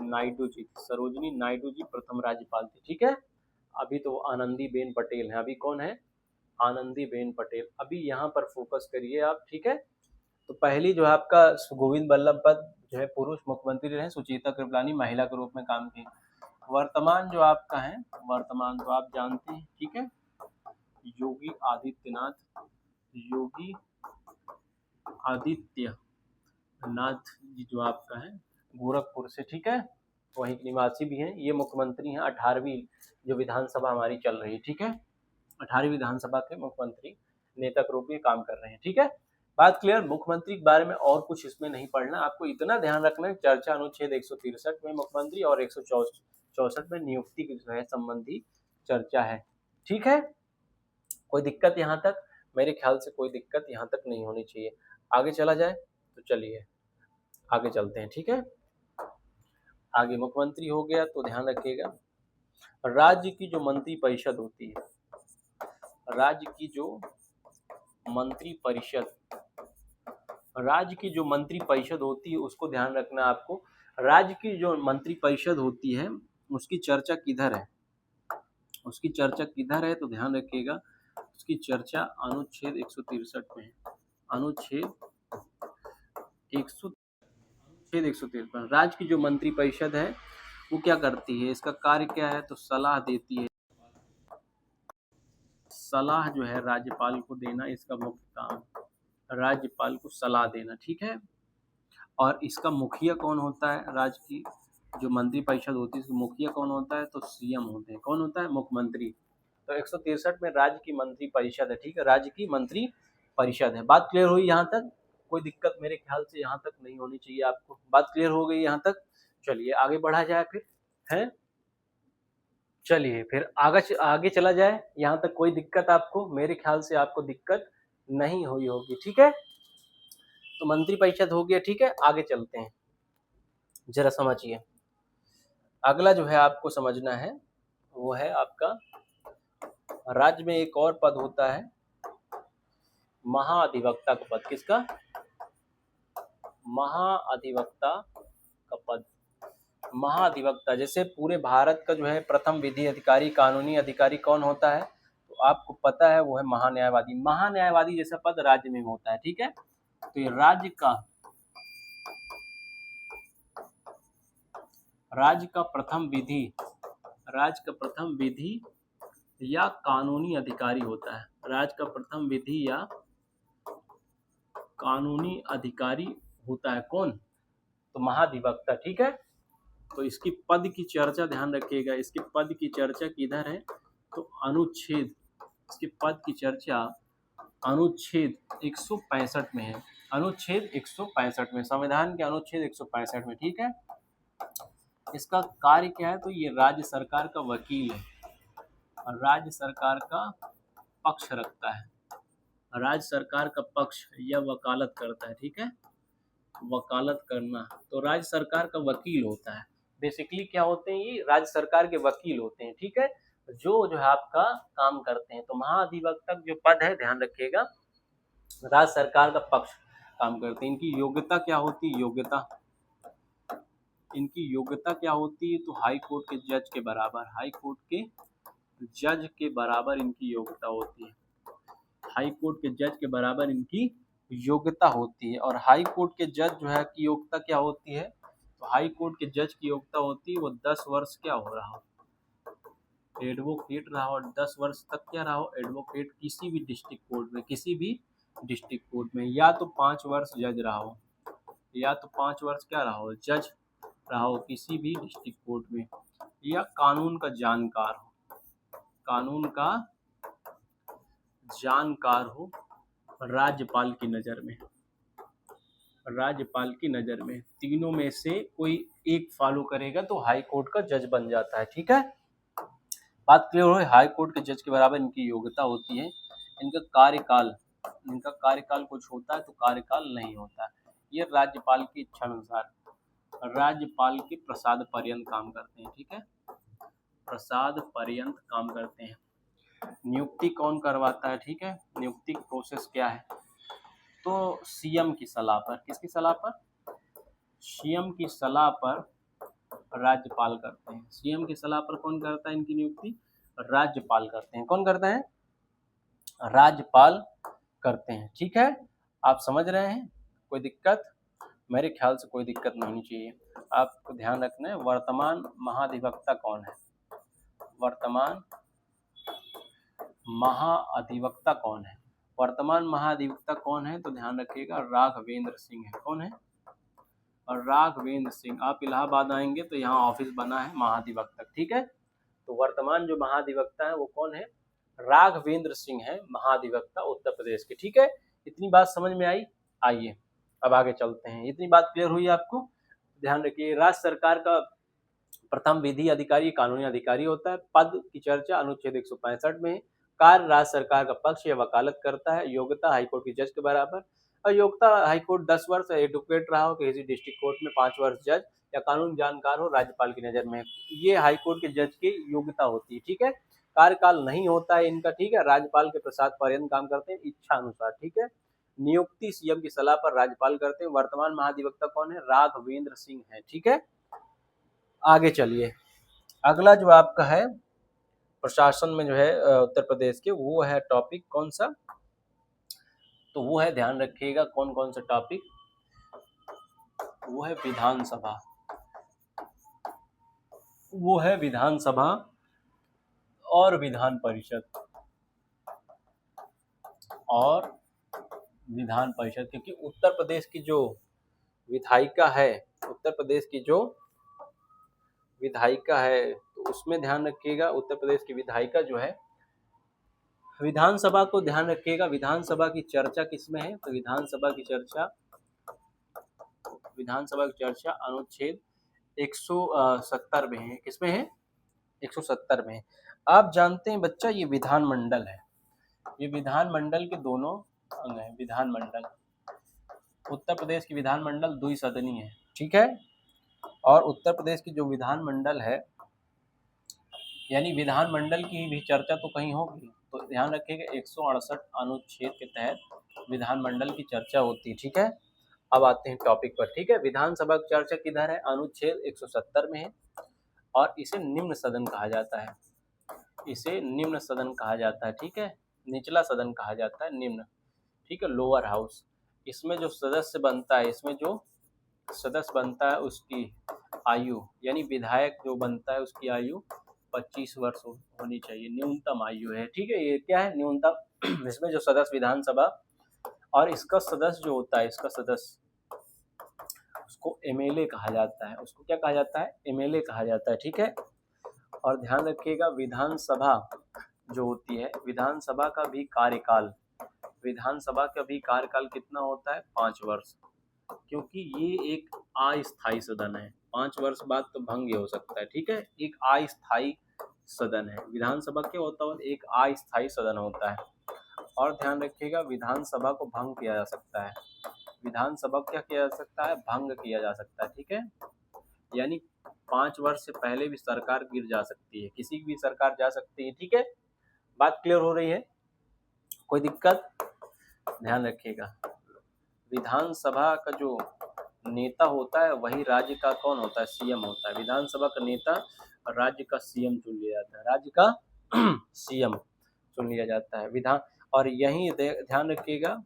नायडू जी, सरोजिनी नायडू जी प्रथम राज्यपाल थी, ठीक है। अभी तो आनंदीबेन पटेल है, अभी कौन है, आनंदीबेन पटेल। अभी यहाँ पर फोकस करिए आप, ठीक है। तो पहली जो है आपका गोविंद बल्लभ पंत जो है पुरुष मुख्यमंत्री रहे, सुचेता कृपलानी महिला के रूप में काम की। वर्तमान जो आपका है, वर्तमान तो आप जानते हैं, ठीक है, योगी आदित्यनाथ, योगी आदित्यनाथ जी जो आपका है गोरखपुर से, ठीक है, वहीं के निवासी भी हैं। ये मुख्यमंत्री हैं 18वीं जो विधानसभा हमारी चल रही है, ठीक है, 18वीं विधानसभा के मुख्यमंत्री नेता के रूप में काम कर रहे हैं, ठीक है। बात क्लियर। मुख्यमंत्री के बारे में और कुछ इसमें नहीं पढ़ना, आपको इतना ध्यान रखना है चर्चा अनुच्छेद 163 में मुख्यमंत्री और 164 में नियुक्ति की जो है संबंधी चर्चा है, ठीक है। कोई दिक्कत यहाँ तक, मेरे ख्याल से कोई दिक्कत यहाँ तक नहीं होनी चाहिए। आगे चला जाए तो चलिए आगे चलते हैं, ठीक है। आगे मुख्यमंत्री हो गया तो ध्यान रखिएगा, राज्य की जो मंत्री परिषद होती है, राज्य की जो मंत्री परिषद, राज्य की जो मंत्री परिषद होती है उसको ध्यान रखना आपको। राज्य की जो मंत्री परिषद होती है उसकी चर्चा किधर है, उसकी चर्चा किधर है, तो ध्यान रखिएगा उसकी चर्चा अनुच्छेद 163 में है। अनुच्छेद 153। राज्य की जो मंत्री परिषद है वो क्या करती है, इसका कार्य क्या है, तो सलाह देती है। सलाह जो है राज्यपाल को देना इसका मुख्य काम, राज्यपाल को सलाह देना, ठीक है। और इसका मुखिया कौन होता है, राज्य की जो मंत्री परिषद होती है इसका मुखिया कौन होता है, तो सीएम होते हैं। कौन होता है, मुख्यमंत्री। तो 163 में राज्य की मंत्री परिषद है, ठीक है, राज्य की मंत्री परिषद है। बात क्लियर हुई यहाँ तक, कोई दिक्कत मेरे ख्याल से यहाँ तक नहीं होनी चाहिए आपको। बात क्लियर हो गई यहाँ तक, चलिए आगे बढ़ा जाए फिर, है, चलिए फिर आगे चला जाए। यहाँ तक कोई दिक्कत आपको, मेरे ख्याल से आपको दिक्कत नहीं हुई होगी, ठीक है। तो मंत्री परिषद हो गया, ठीक है। आगे चलते हैं, जरा समझिए। अगला जो है आपको समझना है वो है आपका, राज्य में एक और पद होता है महाधिवक्ता का पद। किसका, महाधिवक्ता का पद। महाधिवक्ता, जैसे पूरे भारत का जो है प्रथम विधि अधिकारी, कानूनी अधिकारी कौन होता है, तो आपको पता है वो है महान्यायवादी। महान्यायवादी जैसा पद राज्य में होता है, ठीक है। तो ये राज्य का प्रथम विधि, राज्य का प्रथम विधि या कानूनी अधिकारी होता है। राज्य का प्रथम विधि या कानूनी अधिकारी होता है कौन, तो महाधिवक्ता, ठीक है। तो इसकी पद की चर्चा ध्यान रखिएगा, इसके पद की चर्चा किधर है, तो अनुच्छेद, इसके पद की चर्चा अनुच्छेद 165 में है। अनुच्छेद 165 में, संविधान के अनुच्छेद 165 में, ठीक है। इसका कार्य क्या है, तो ये राज्य सरकार का वकील है और राज्य सरकार का पक्ष रखता है, राज्य सरकार का पक्ष या वकालत करता है, ठीक है। वकालत करना, तो राज्य सरकार का वकील होता है। बेसिकली क्या होते हैं, ये राज्य सरकार के वकील होते हैं, ठीक है, जो है आपका काम करते हैं। तो महाधिवक्ता जो पद है ध्यान रखिएगा, राज्य सरकार का पक्ष काम करते हैं। इनकी योग्यता क्या होती है, योग्यता, इनकी योग्यता क्या होती है, तो हाई कोर्ट के जज के बराबर, हाई कोर्ट के जज के बराबर इनकी योग्यता होती है। हाई कोर्ट के जज के बराबर इनकी योग्यता होती है। और हाई कोर्ट के जज जो है की योग्यता क्या होती है, तो हाई कोर्ट के जज की योग्यता होती है वो 10 वर्ष क्या हो रहा हो, एडवोकेट रहा हो, 10 वर्ष तक क्या रहा हो, एडवोकेट किसी भी डिस्ट्रिक्ट कोर्ट में, किसी भी डिस्ट्रिक्ट कोर्ट में, या तो 5 वर्ष जज रहा हो, या तो 5 वर्ष क्या रहा हो, जज रहा हो किसी भी डिस्ट्रिक्ट कोर्ट में, या कानून का जानकार हो, कानून का जानकार हो राज्यपाल की नज़र में, राज्यपाल की नज़र में, तीनों में से कोई एक फॉलो करेगा तो हाई कोर्ट का जज बन जाता है, ठीक है। बात क्लियर हो, हाई कोर्ट के जज के बराबर इनकी योग्यता होती है। इनका कार्यकाल कुछ होता है तो कार्यकाल नहीं होता है। ये राज्यपाल की इच्छा अनुसार राज्यपाल के प्रसाद पर्यंत काम करते हैं, ठीक है, प्रसाद पर्यंत काम करते हैं। नियुक्ति कौन करवाता है, ठीक है, नियुक्ति प्रोसेस क्या है, तो सीएम की सलाह पर, किसकी सलाह पर, सीएम की सलाह पर राज्यपाल करते हैं। सीएम की सलाह पर कौन करता है इनकी नियुक्ति? राज्यपाल करते हैं। कौन करते हैं? राज्यपाल करते हैं। ठीक है, आप समझ रहे हैं? कोई दिक्कत? मेरे ख्याल से कोई दिक्कत नहीं होनी चाहिए। आपको ध्यान रखना है, वर्तमान महाधिवक्ता कौन है? वर्तमान महाधिवक्ता कौन है? वर्तमान महाधिवक्ता कौन है? तो ध्यान रखिएगा, राघवेंद्र सिंह है। कौन है? और राघवेंद्र सिंह। आप इलाहाबाद आएंगे तो यहाँ ऑफिस बना है महाधिवक्ता। ठीक है, तो वर्तमान जो महाधिवक्ता है वो कौन है? राघवेंद्र सिंह है महाधिवक्ता उत्तर प्रदेश के। ठीक है, इतनी बात समझ में आई? आइए अब आगे चलते हैं। इतनी बात क्लियर हुई आपको? ध्यान रखिए, राज्य सरकार का प्रथम विधि अधिकारी कानूनी अधिकारी होता है। पद की चर्चा अनुच्छेद 165 में। कार्य राज्य सरकार का पक्ष या वकालत करता है। योग्यता हाईकोर्ट की जज के बराबर। और योग्यता हाईकोर्ट 10 वर्ष एडवोकेट रहा हो, किसी डिस्ट्रिक्ट कोर्ट में 5 वर्ष जज या कानून जानकार हो, राज्यपाल की नजर में। ये हाईकोर्ट के जज की योग्यता होती है। ठीक है, कार्यकाल नहीं होता है इनका। ठीक है, राज्यपाल के प्रसाद पर्यंत काम करते हैं इच्छा अनुसार। ठीक है, नियुक्ति सीएम की सलाह पर राज्यपाल करते हैं। वर्तमान महाधिवक्ता कौन है? राघवेंद्र सिंह है। ठीक है, आगे चलिए। अगला जो आपका है प्रशासन में जो है उत्तर प्रदेश के, वो है टॉपिक कौन सा? तो वो है, ध्यान रखिएगा, कौन कौन सा टॉपिक? वो है विधानसभा। वो है विधानसभा और विधान परिषद। और विधान परिषद, क्योंकि उत्तर प्रदेश की जो विधायिका है, उत्तर प्रदेश की जो विधायिका है, तो उसमें ध्यान रखिएगा, उत्तर प्रदेश की विधायिका जो है, विधानसभा को ध्यान रखिएगा। विधानसभा की चर्चा किसमें है? तो विधानसभा की चर्चा अनुच्छेद 170 में है। किसमें है? 170 में है। आप जानते हैं बच्चा, ये विधानमंडल है। ये विधानमंडल के दोनों अंग हैं। विधानमंडल, उत्तर प्रदेश की विधानमंडल द्विसदनी है। ठीक है, और उत्तर प्रदेश की जो विधानमंडल है, यानी विधानमंडल की भी चर्चा तो कहीं होगी। तो ध्यान रखिएगा, 168 अनुच्छेद के तहत विधानमंडल की चर्चा होती है। ठीक है, अब आते हैं टॉपिक पर। ठीक है, विधानसभा की चर्चा किधर है? अनुच्छेद 170 में है। और इसे निम्न सदन कहा जाता है। इसे निम्न सदन कहा जाता है। ठीक है, निचला सदन कहा जाता है, निम्न। ठीक है, लोअर हाउस। इसमें जो सदस्य बनता है, उसकी आयु, यानी विधायक जो बनता है उसकी आयु 25 वर्ष होनी चाहिए, न्यूनतम आयु है। ठीक है, ये क्या है? न्यूनतम। इसमें जो सदस्य विधानसभा और इसका सदस्य जो होता है, इसका सदस्य, उसको एमएलए कहा जाता है। उसको क्या कहा जाता है? एमएलए कहा जाता है। ठीक है, और ध्यान रखिएगा, विधानसभा जो होती है, विधानसभा का भी कार्यकाल कितना होता है? 5 वर्ष। क्योंकि ये एक अस्थायी सदन है, 5 वर्ष बाद तो भंग हो सकता है। ठीक है, एक अस्थायी सदन है। विधानसभा क्या होता है? एक अस्थायी सदन होता है। और ध्यान रखिएगा, विधानसभा को भंग किया जा सकता है। विधानसभा को क्या किया जा सकता है? भंग किया जा सकता है। ठीक है, यानी 5 वर्ष से पहले भी सरकार गिर जा सकती है, किसी की भी सरकार जा सकती है। ठीक है, बात क्लियर हो रही है? कोई दिक्कत? ध्यान रखिएगा, विधानसभा का जो नेता होता है वही राज्य का कौन होता है? सीएम होता है। विधानसभा का नेता राज्य का सीएम चुन लिया जाता है। राज्य का सीएम चुन लिया जाता है विधान। और यहीं ध्यान रखिएगा,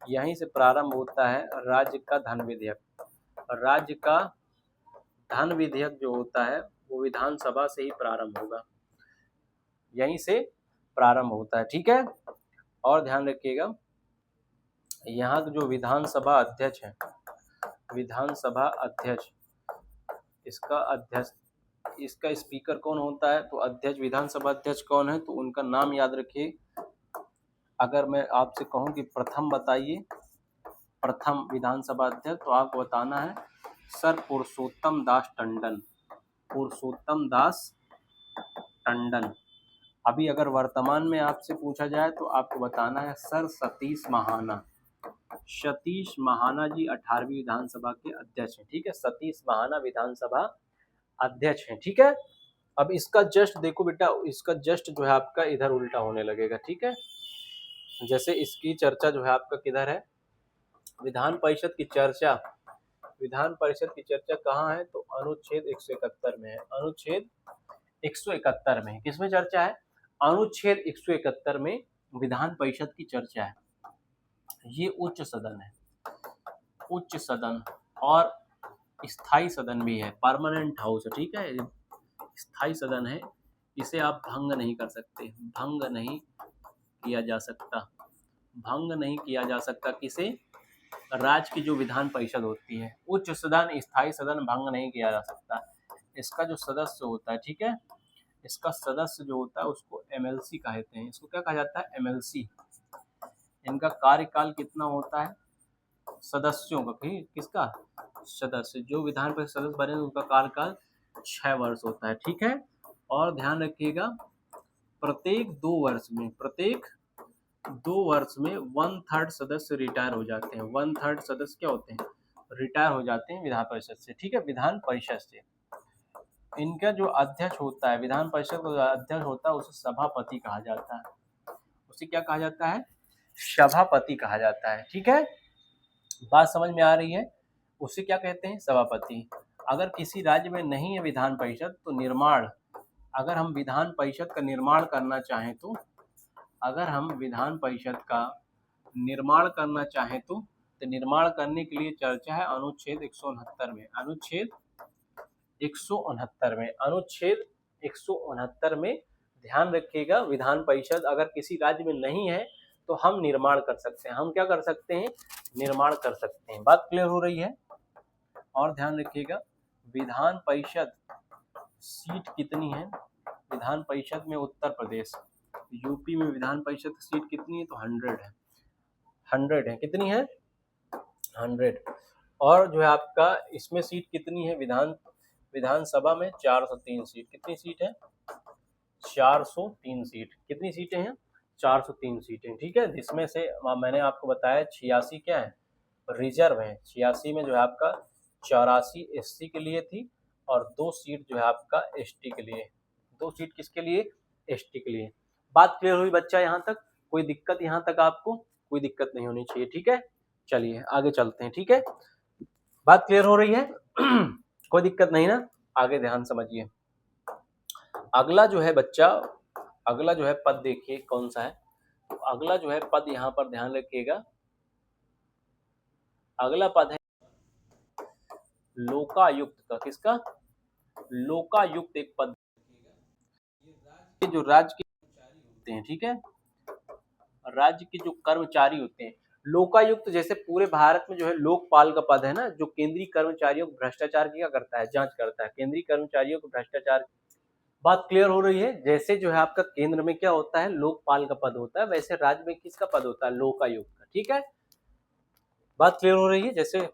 यहीं से प्रारंभ होता है राज्य का धन विधेयक। राज्य का धन विधेयक जो होता है वो विधानसभा से ही प्रारंभ होगा, यहीं से प्रारंभ होता है। ठीक है, और ध्यान रखिएगा, यहाँ जो विधानसभा अध्यक्ष है, विधानसभा अध्यक्ष, इसका स्पीकर कौन होता है? तो अध्यक्ष, विधानसभा अध्यक्ष कौन है? तो उनका नाम याद रखिए। अगर मैं आपसे कहूं कि प्रथम बताइए, प्रथम विधानसभा अध्यक्ष, तो आपको बताना है सर पुरुषोत्तम दास टंडन। पुरुषोत्तम दास टंडन। अभी अगर वर्तमान में आपसे पूछा जाए तो आपको बताना है सर सतीश महाना। सतीश महाना जी 18वीं विधानसभा के अध्यक्ष हैं। ठीक है, सतीश महाना विधानसभा अध्यक्ष हैं। ठीक है, अब इसका जस्ट देखो बेटा, इसका जस्ट जो है आपका इधर उल्टा होने लगेगा। ठीक है, जैसे इसकी चर्चा जो है आपका किधर है? विधान परिषद की चर्चा विधान परिषद की चर्चा कहाँ है? तो अनुच्छेद 171 में है। अनुच्छेद 171 में किसमें चर्चा है? अनुच्छेद 171 में विधान परिषद की चर्चा है। ये उच्च सदन है, उच्च सदन और स्थायी सदन भी है, परमानेंट हाउस है, ठीक है। स्थायी सदन है, इसे आप भंग नहीं कर सकते, भंग नहीं किया जा सकता, भंग नहीं किया जा सकता। किसे? राज्य की जो विधान परिषद होती है, उच्च सदन स्थायी सदन भंग नहीं किया जा सकता। इसका जो सदस्य होता है, ठीक है, इसका सदस्य जो होता है उसको एमएलसी कहते हैं। इसको क्या कहा जाता है? एमएलसी। इनका कार्यकाल कितना होता है? सदस्यों का, किसका? सदस्य जो विधान परिषद सदस्य बने उनका कार्यकाल 6 वर्ष होता है, ठीक है। और ध्यान रखिएगा, प्रत्येक 2 वर्ष में, प्रत्येक 2 वर्ष में 1/3 सदस्य रिटायर हो जाते हैं। 1/3 सदस्य क्या होते हैं? रिटायर हो जाते हैं विधान परिषद से, ठीक है, विधान परिषद से। इनका जो अध्यक्ष होता है, विधान परिषद का जो अध्यक्ष होता है उसे सभापति कहा जाता है। उसे क्या कहा जाता है? सभापति कहा जाता है, ठीक है। बात समझ में आ रही है? उसे क्या कहते हैं? सभापति। अगर किसी राज्य में नहीं है विधान परिषद तो निर्माण, अगर हम विधान परिषद का निर्माण करना चाहें तो, अगर हम विधान परिषद का निर्माण करना चाहें तो निर्माण करने के लिए चर्चा है अनुच्छेद 169 में। अनुच्छेद 169 में, अनुच्छेद 169 में ध्यान रखिएगा, विधान परिषद अगर किसी राज्य में नहीं है तो हम निर्माण कर सकते हैं। हम क्या कर सकते हैं? निर्माण कर सकते हैं। बात क्लियर हो रही है? और ध्यान रखिएगा, विधान परिषद सीट कितनी है? विधान परिषद में उत्तर प्रदेश, यूपी में विधान परिषद की सीट कितनी है? तो 100 है, 100 है। कितनी है? 100। और जो है आपका इसमें सीट कितनी है? विधानसभा में 403 सीट। कितनी सीट है? 403 सीट। कितनी सीटें हैं? 403 सीटें, ठीक है। जिसमें से मैंने आपको बताया 86 क्या है? रिजर्व है। 86 में जो है आपका 84 एससी के लिए थी और 2 सीट जो है आपका एसटी के लिए। 2 सीट किसके लिए? एसटी के लिए। बात क्लियर हुई बच्चा? यहाँ तक कोई दिक्कत? यहाँ तक आपको कोई दिक्कत नहीं होनी चाहिए, ठीक है। चलिए आगे चलते हैं, ठीक है। बात क्लियर हो रही है? कोई दिक्कत नहीं ना? आगे ध्यान समझिए। अगला जो है बच्चा, अगला जो है पद देखिए कौन सा है। तो अगला जो है पद, यहाँ पर ध्यान रखिएगा, अगला पद है लोकायुक्त का। किसका? लोकायुक्त एक पद, ये जो राज्य के कर्मचारी होते हैं, ठीक है, राज्य के जो कर्मचारी होते हैं। लोकायुक्त जैसे पूरे भारत में जो है लोकपाल का पद है ना, जो केंद्रीय कर्मचारियों को भ्रष्टाचार की क्या करता है? जांच करता है। केंद्रीय कर्मचारियों को भ्रष्टाचार। बात क्लियर हो रही है? जैसे जो है आपका केंद्र में क्या होता है? लोकपाल का पद होता है, वैसे राज्य में किसका पद होता है? लोकायुक्त का, ठीक है। बात क्लियर हो रही है? जैसे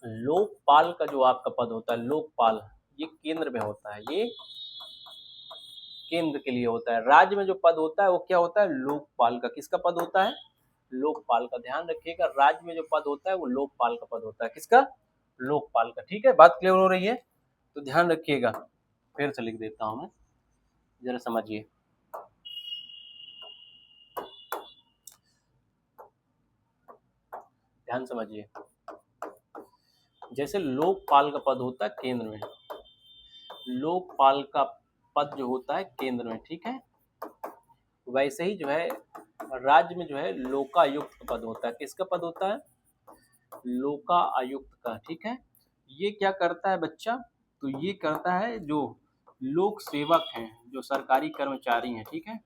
लोकपाल का जो आपका पद होता है, लोकपाल, ये केंद्र में होता है, ये केंद्र के लिए होता है। राज्य में जो पद होता है वो क्या होता है? लोकपाल का। किसका पद होता है? लोकपाल का। ध्यान रखिएगा, राज्य में जो पद होता है वो लोकपाल का पद होता है। किसका? लोकपाल का, ठीक है। बात क्लियर हो रही है? तो ध्यान रखिएगा, फिर से लिख देता हूं मैं, जरा समझिए। ध्यान समझिए, जैसे लोकपाल का पद होता है केंद्र में, लोकपाल का पद जो होता है केंद्र में, ठीक है, वैसे ही जो है राज्य में जो है लोकायुक्त पद होता है। किसका पद होता है? लोकायुक्त का, ठीक है। ये क्या करता है बच्चा? तो ये करता है जो लोक सेवक हैं, जो सरकारी कर्मचारी हैं, ठीक है,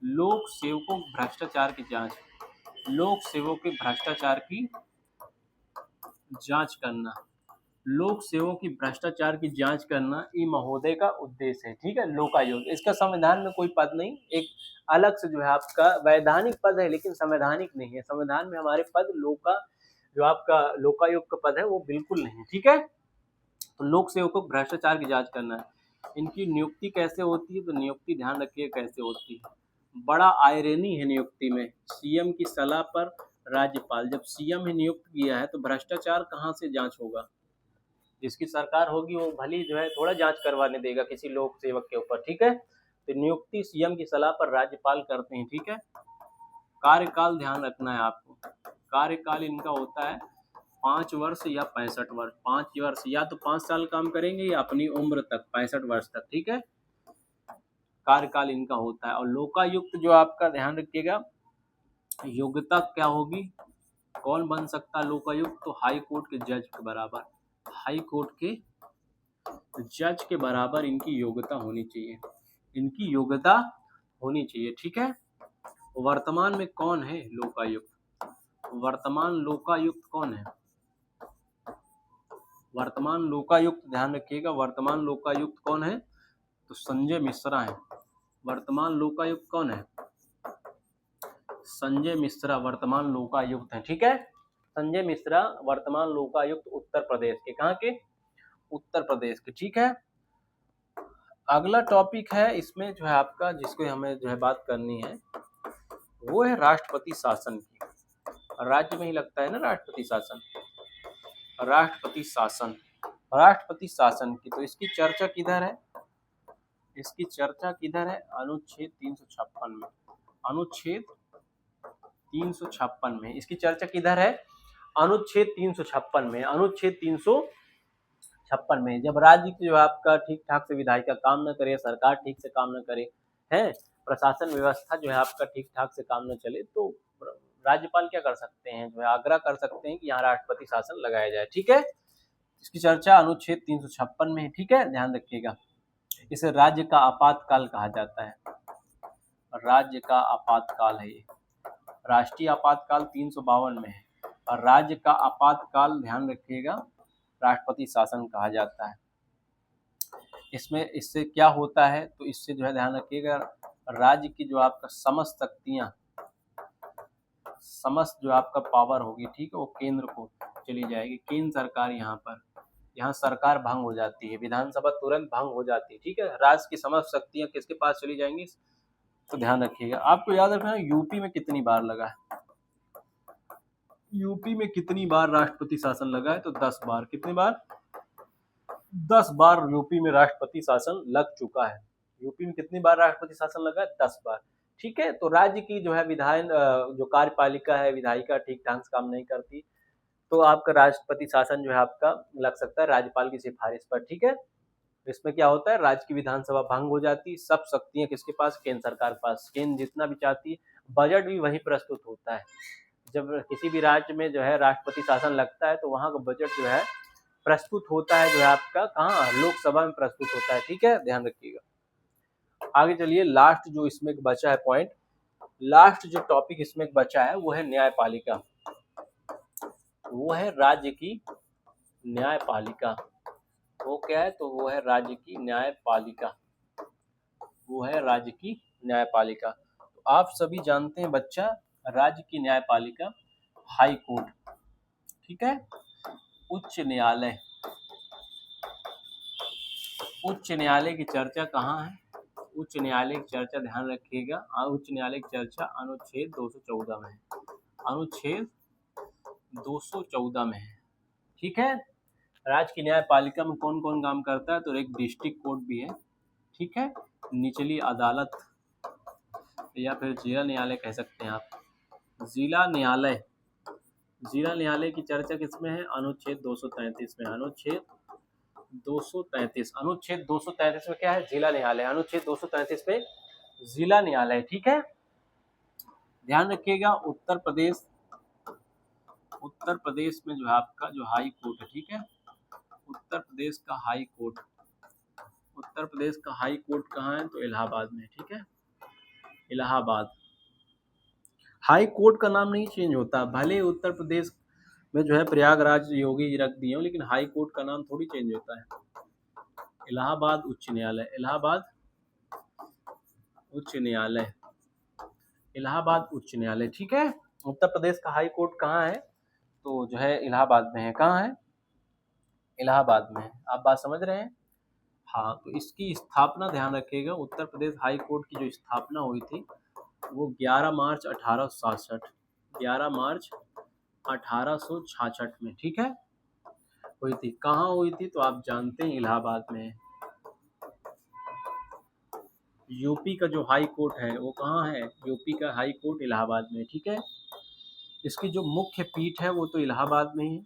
लोक सेवकों भ्रष्टाचार की जांच, लोक सेवकों के भ्रष्टाचार की जांच करना, लोक सेवकों की भ्रष्टाचार की जांच करना, ये महोदय का उद्देश्य है, ठीक है, लोकायुक्त। इसका संविधान में कोई पद नहीं, एक अलग से जो है आपका वैधानिक पद है, लेकिन संवैधानिक नहीं है। संविधान में हमारे पद जो आपका लोकायुक्त का पद है वो बिल्कुल नहीं है, ठीक है। तो लोक सेवकों को भ्रष्टाचार की जांच करना है। इनकी नियुक्ति कैसे होती है? तो नियुक्ति ध्यान रखिए कैसे होती है। बड़ा आयरनी है नियुक्ति में, सीएम की सलाह पर राज्यपाल, जब सीएम ही नियुक्त किया है तो भ्रष्टाचार कहाँ से जांच होगा? जिसकी सरकार होगी वो भली जो है थोड़ा जांच करवाने देगा किसी लोक सेवक के ऊपर, ठीक है। तो नियुक्ति सीएम की सलाह पर राज्यपाल करते हैं, ठीक है। कार्यकाल ध्यान रखना है आपको, कार्यकाल इनका होता है 5 वर्ष या 65 वर्ष, 5 वर्ष या तो 5 साल काम करेंगे या अपनी उम्र तक 65 वर्ष तक, ठीक है, कार्यकाल इनका होता है। और लोकायुक्त जो आपका ध्यान रखिएगा, योग्यता क्या होगी, कौन बन सकता है लोकायुक्त, तो हाई कोर्ट के जज के बराबर, हाई कोर्ट के जज के बराबर इनकी योग्यता होनी चाहिए, इनकी योग्यता होनी चाहिए, ठीक है। वर्तमान में कौन है लोकायुक्त, वर्तमान लोकायुक्त कौन है, वर्तमान लोकायुक्त ध्यान रखिएगा, वर्तमान लोकायुक्त कौन है, तो संजय मिश्रा है। वर्तमान लोकायुक्त कौन है, संजय मिश्रा वर्तमान लोकायुक्त है, ठीक है। संजय मिश्रा वर्तमान लोकायुक्त उत्तर प्रदेश के, कहाँ के, उत्तर प्रदेश के, ठीक है। अगला टॉपिक है इसमें जो है आपका, जिसको हमें जो है बात करनी है, वो है राष्ट्रपति शासन की। राज्य में ही लगता है ना राष्ट्रपति शासन, राष्ट्रपति शासन, राष्ट्रपति शासन की, तो इसकी चर्चा किधर है, इसकी चर्चा किधर है, अनुच्छेद 356 में, अनुच्छेद 356 में इसकी चर्चा किधर है, अनुच्छेद 356 में, अनुच्छेद 356 में। जब राज्य जो आपका ठीक ठाक से विधायी का काम न करे, सरकार ठीक से काम न करे, है प्रशासन व्यवस्था जो है आपका ठीक ठाक से काम न चले, तो राज्यपाल क्या कर सकते हैं, जो है आग्रह कर सकते हैं कि यहाँ राष्ट्रपति शासन लगाया जाए, ठीक है। इसकी चर्चा अनुच्छेद 356 में है, ठीक है, ध्यान रखिएगा। इसे राज्य का आपातकाल कहा जाता है, राज्य का आपातकाल है ये, राष्ट्रीय आपातकाल 352 में है, और राज्य का आपातकाल ध्यान रखिएगा राष्ट्रपति शासन कहा जाता है। इसमें इससे क्या होता है, तो इससे जो है ध्यान रखिएगा, राज्य की जो आपका समस्त शक्तियां, समस्त जो आपका पावर होगी, ठीक है, वो केंद्र को चली जाएगी, केंद्र सरकार यहाँ सरकार भंग हो जाती है, विधानसभा तुरंत भंग हो जाती है, ठीक है। राज्य की समस्त शक्तियां किसके पास चली जाएंगी, तो ध्यान रखिएगा। आपको याद रखना यूपी में कितनी बार लगा है, यूपी में कितनी बार राष्ट्रपति शासन लगा है, तो 10 बार, कितनी बार, 10 बार यूपी में राष्ट्रपति शासन लग चुका है। यूपी में कितनी बार राष्ट्रपति शासन लगा है, 10 बार, ठीक है। तो राज्य की जो है विधायन जो कार्यपालिका है, विधायिका ठीक ढंग से काम नहीं करती, तो आपका राष्ट्रपति शासन जो है आपका लग सकता है राज्यपाल की सिफारिश पर, ठीक है। इसमें क्या होता है, राज्य की विधानसभा भंग हो जाती, सब शक्तियां किसके पास, केंद्र सरकार के पास, केंद्र जितना भी चाहती है, बजट भी वही प्रस्तुत होता है। जब किसी भी राज्य में जो है राष्ट्रपति शासन लगता है, तो वहां का बजट जो है प्रस्तुत होता है, जो है आपका कहाँ, लोकसभा में प्रस्तुत होता है, ठीक है, ध्यान रखिएगा। आगे चलिए, लास्ट जो इसमें बचा है पॉइंट, लास्ट जो टॉपिक इसमें बचा है वो है न्यायपालिका, वो है राज्य की न्यायपालिका, वो क्या है, तो वो है राज्य की न्यायपालिका, वो है राज्य की न्यायपालिका। तो आप सभी जानते हैं बच्चा, राज्य की न्यायपालिका, हाई कोर्ट, ठीक है, उच्च न्यायालय, उच्च न्यायालय की चर्चा कहाँ है, उच्च न्यायालय की चर्चा ध्यान रखिएगा, उच्च न्यायालय की चर्चा अनुच्छेद 214 में है, अनुच्छेद 214 में है, ठीक है। राज्य की न्यायपालिका में कौन कौन काम करता है, तो एक डिस्ट्रिक्ट कोर्ट भी है, ठीक है, निचली अदालत या फिर जिला न्यायालय कह सकते हैं आप, जिला न्यायालय, जिला न्यायालय की चर्चा किसमें है, अनुच्छेद 233 में, अनुच्छेद 233, अनुच्छेद 233 में क्या है, जिला न्यायालय, अनुच्छेद 233 में जिला न्यायालय, ठीक है। ध्यान रखिएगा, उत्तर प्रदेश में जो है आपका जो हाई कोर्ट है, ठीक है, उत्तर प्रदेश का हाई कोर्ट, उत्तर प्रदेश का हाई कोर्ट कहाँ है, तो इलाहाबाद में, ठीक है, इलाहाबाद। हाई कोर्ट का नाम नहीं चेंज होता, भले उत्तर प्रदेश में जो है प्रयागराज योगी जी रख दिए हो, लेकिन हाई कोर्ट का नाम थोड़ी चेंज होता है। इलाहाबाद उच्च न्यायालय, इलाहाबाद उच्च न्यायालय, इलाहाबाद उच्च न्यायालय, ठीक है। उत्तर प्रदेश का हाई कोर्ट कहाँ है, तो जो है इलाहाबाद में है, कहाँ है, इलाहाबाद में है, आप बात समझ रहे हैं। हाँ, तो इसकी स्थापना ध्यान रखिएगा, उत्तर प्रदेश हाई कोर्ट की जो स्थापना हुई थी वो 11 मार्च 1866, 11 मार्च 1866 में, ठीक है, हुई थी। कहाँ हुई थी, तो आप जानते हैं इलाहाबाद में। यूपी का जो हाई कोर्ट है वो कहाँ है, यूपी का हाई कोर्ट इलाहाबाद में, ठीक है। इसकी जो मुख्य पीठ है वो तो इलाहाबाद में ही है,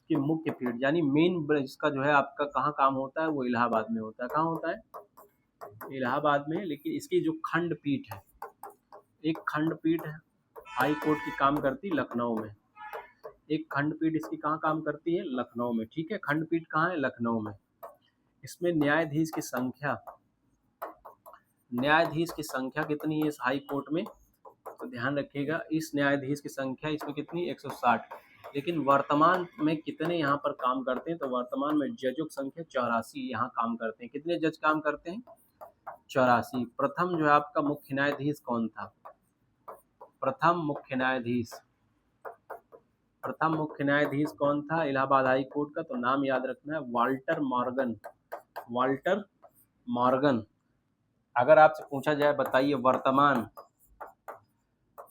की मुख्य पीठ यानी मेन इसका जो है आपका कहाँ काम होता है, वो इलाहाबाद में होता है। कहाँ होता है? इलाहाबाद में। लेकिन इसकी जो खंडपीठ है, एक खंडपीठ हाई कोर्ट की काम करती लखनऊ में। एक खंडपीठ इसकी कहाँ काम करती है? लखनऊ में। ठीक है, खंडपीठ कहाँ है? लखनऊ में। इसमें न्यायाधीश की संख्या कितनी है इस हाई कोर्ट में? तो ध्यान रखिएगा, इस न्यायाधीश की संख्या इसमें कितनी? 160। लेकिन वर्तमान में कितने यहाँ पर काम करते हैं? तो वर्तमान में जजों की संख्या 84 यहाँ काम करते हैं। कितने जज काम करते हैं? 84। प्रथम जो है आपका मुख्य न्यायाधीश कौन था? प्रथम मुख्य न्यायाधीश कौन था इलाहाबाद हाई कोर्ट का? तो नाम याद रखना है, वाल्टर मॉर्गन। अगर आपसे पूछा जाए बताइए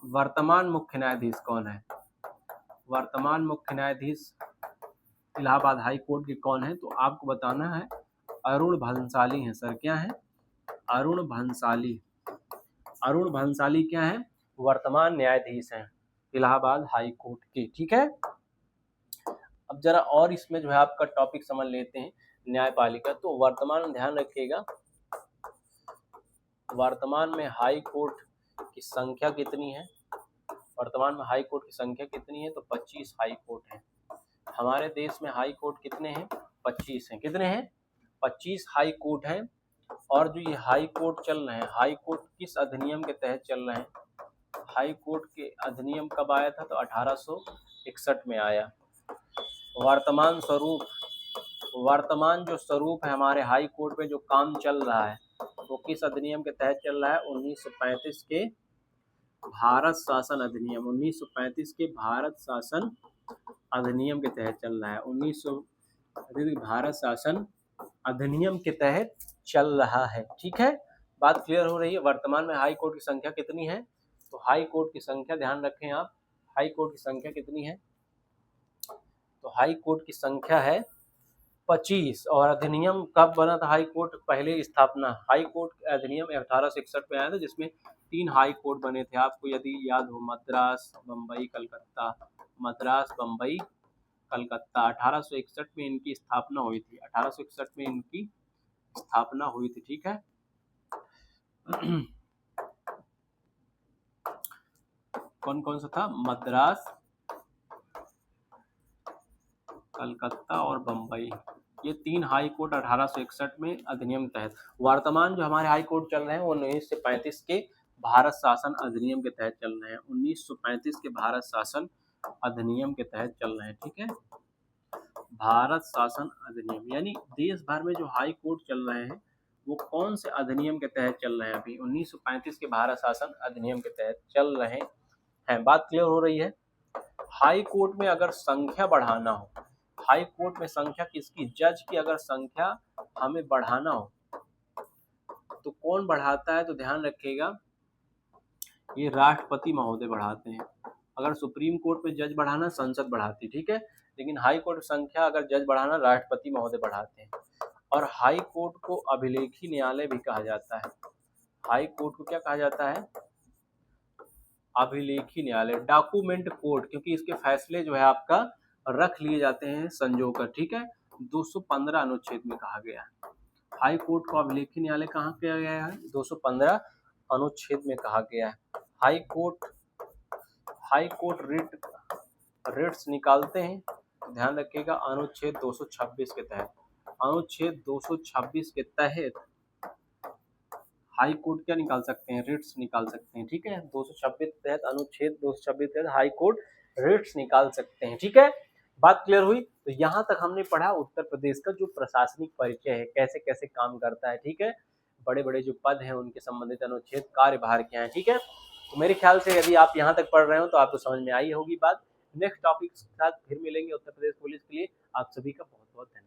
वर्तमान मुख्य न्यायाधीश कौन है? वर्तमान मुख्य न्यायाधीश इलाहाबाद हाई कोर्ट के कौन है? तो आपको बताना है अरुण भंसाली है सर। क्या है? अरुण भंसाली क्या है? वर्तमान न्यायाधीश हैं इलाहाबाद हाई कोर्ट के। ठीक है, अब जरा और इसमें जो है आपका टॉपिक समझ लेते हैं, न्यायपालिका। तो वर्तमान ध्यान रखिएगा, वर्तमान में हाई कोर्ट की संख्या कितनी है? वर्तमान में हाई कोर्ट की संख्या कितनी है? तो 25 हाई कोर्ट है हमारे देश में। हाई कोर्ट कितने हैं? 25 हैं। कितने हैं? 25 हाई कोर्ट हैं। और जो ये हाई कोर्ट चल रहे हैं, हाई कोर्ट किस अधिनियम के तहत चल रहे हैं? हाई कोर्ट के अधिनियम कब आया था? तो 1861 में आया। वर्तमान जो स्वरूप है हमारे हाई कोर्ट में जो काम चल रहा है, वो किस अधिनियम के तहत चल रहा है? 1935 के भारत शासन अधिनियम। 1935 के भारत शासन अधिनियम के तहत चल रहा है। 1935 भारत शासन अधिनियम के तहत चल रहा है। ठीक है, बात क्लियर हो रही है। वर्तमान में हाई कोर्ट की संख्या कितनी है? तो हाई कोर्ट की संख्या ध्यान रखें आप, हाई कोर्ट की संख्या कितनी है? तो हाई कोर्ट की संख्या है 25। और अधिनियम कब बना था हाई कोर्ट? पहले स्थापना हाई कोर्ट अधिनियम 1861 में आया था, जिसमें 3 हाई कोर्ट बने थे। आपको यदि याद हो, मद्रास, बम्बई, कलकत्ता। 1861 में इनकी स्थापना हुई थी। 1861 में इनकी स्थापना हुई थी। ठीक है, कौन कौन सा था? मद्रास, कलकत्ता और बम्बई। ये 3 हाई कोर्ट 1861 में अधिनियम तहत। वर्तमान जो हमारे हाई कोर्ट चल रहे हैं वो 1935 के भारत शासन अधिनियम के तहत चल रहे हैं। 1935 के भारत शासन अधिनियम के तहत चल रहे हैं। ठीक है, भारत शासन अधिनियम यानी देश भर में जो हाई कोर्ट चल रहे हैं वो कौन से अधिनियम के तहत चल रहे हैं? अभी 1935 के भारत शासन अधिनियम के तहत चल रहे हैं। बात क्लियर हो रही है। हाई कोर्ट में अगर संख्या बढ़ाना हो, हाई कोर्ट में संख्या किसकी? जज की अगर संख्या हमें बढ़ाना हो तो कौन बढ़ाता है? तो ध्यान रखिएगा, ये राष्ट्रपति महोदय बढ़ाते हैं। अगर सुप्रीम कोर्ट में जज बढ़ाना संसद बढ़ाती, ठीक है, लेकिन हाई कोर्ट संख्या अगर जज बढ़ाना राष्ट्रपति महोदय बढ़ाते हैं। और हाई कोर्ट को अभिलेखी न्यायालय भी कहा जाता है। हाई कोर्ट को क्या कहा जाता है? अभिलेखी न्यायालय, डॉक्यूमेंट कोर्ट, क्योंकि इसके फैसले जो है आपका रख लिए जाते हैं संजोकर। ठीक है, 215 अनुच्छेद में कहा गया है। हाई कोर्ट को अभिलेखी न्यायालय कहाँ किया गया है? 215 अनुच्छेद में कहा गया है। हाई कोर्ट रिट्स निकालते हैं, ध्यान रखिएगा, अनुच्छेद 226 के तहत। अनुच्छेद 226 के तहत हाई कोर्ट क्या निकाल सकते हैं? रिट्स निकाल सकते हैं। ठीक है, 226 के तहत, अनुच्छेद 226 के तहत हाई कोर्ट रिट्स निकाल सकते हैं। ठीक है, बात क्लियर हुई। तो यहाँ तक हमने पढ़ा उत्तर प्रदेश का जो प्रशासनिक परिचय है, कैसे कैसे काम करता है। ठीक है, बड़े बड़े जो पद हैं उनके संबंधित अनुच्छेद, कार्यभार क्या है। ठीक है, तो मेरे ख्याल से यदि आप यहाँ तक पढ़ रहे हो तो आपको समझ में आई होगी बात। नेक्स्ट टॉपिक के साथ फिर मिलेंगे उत्तर प्रदेश पुलिस के लिए। आप सभी का बहुत बहुत धन्यवाद।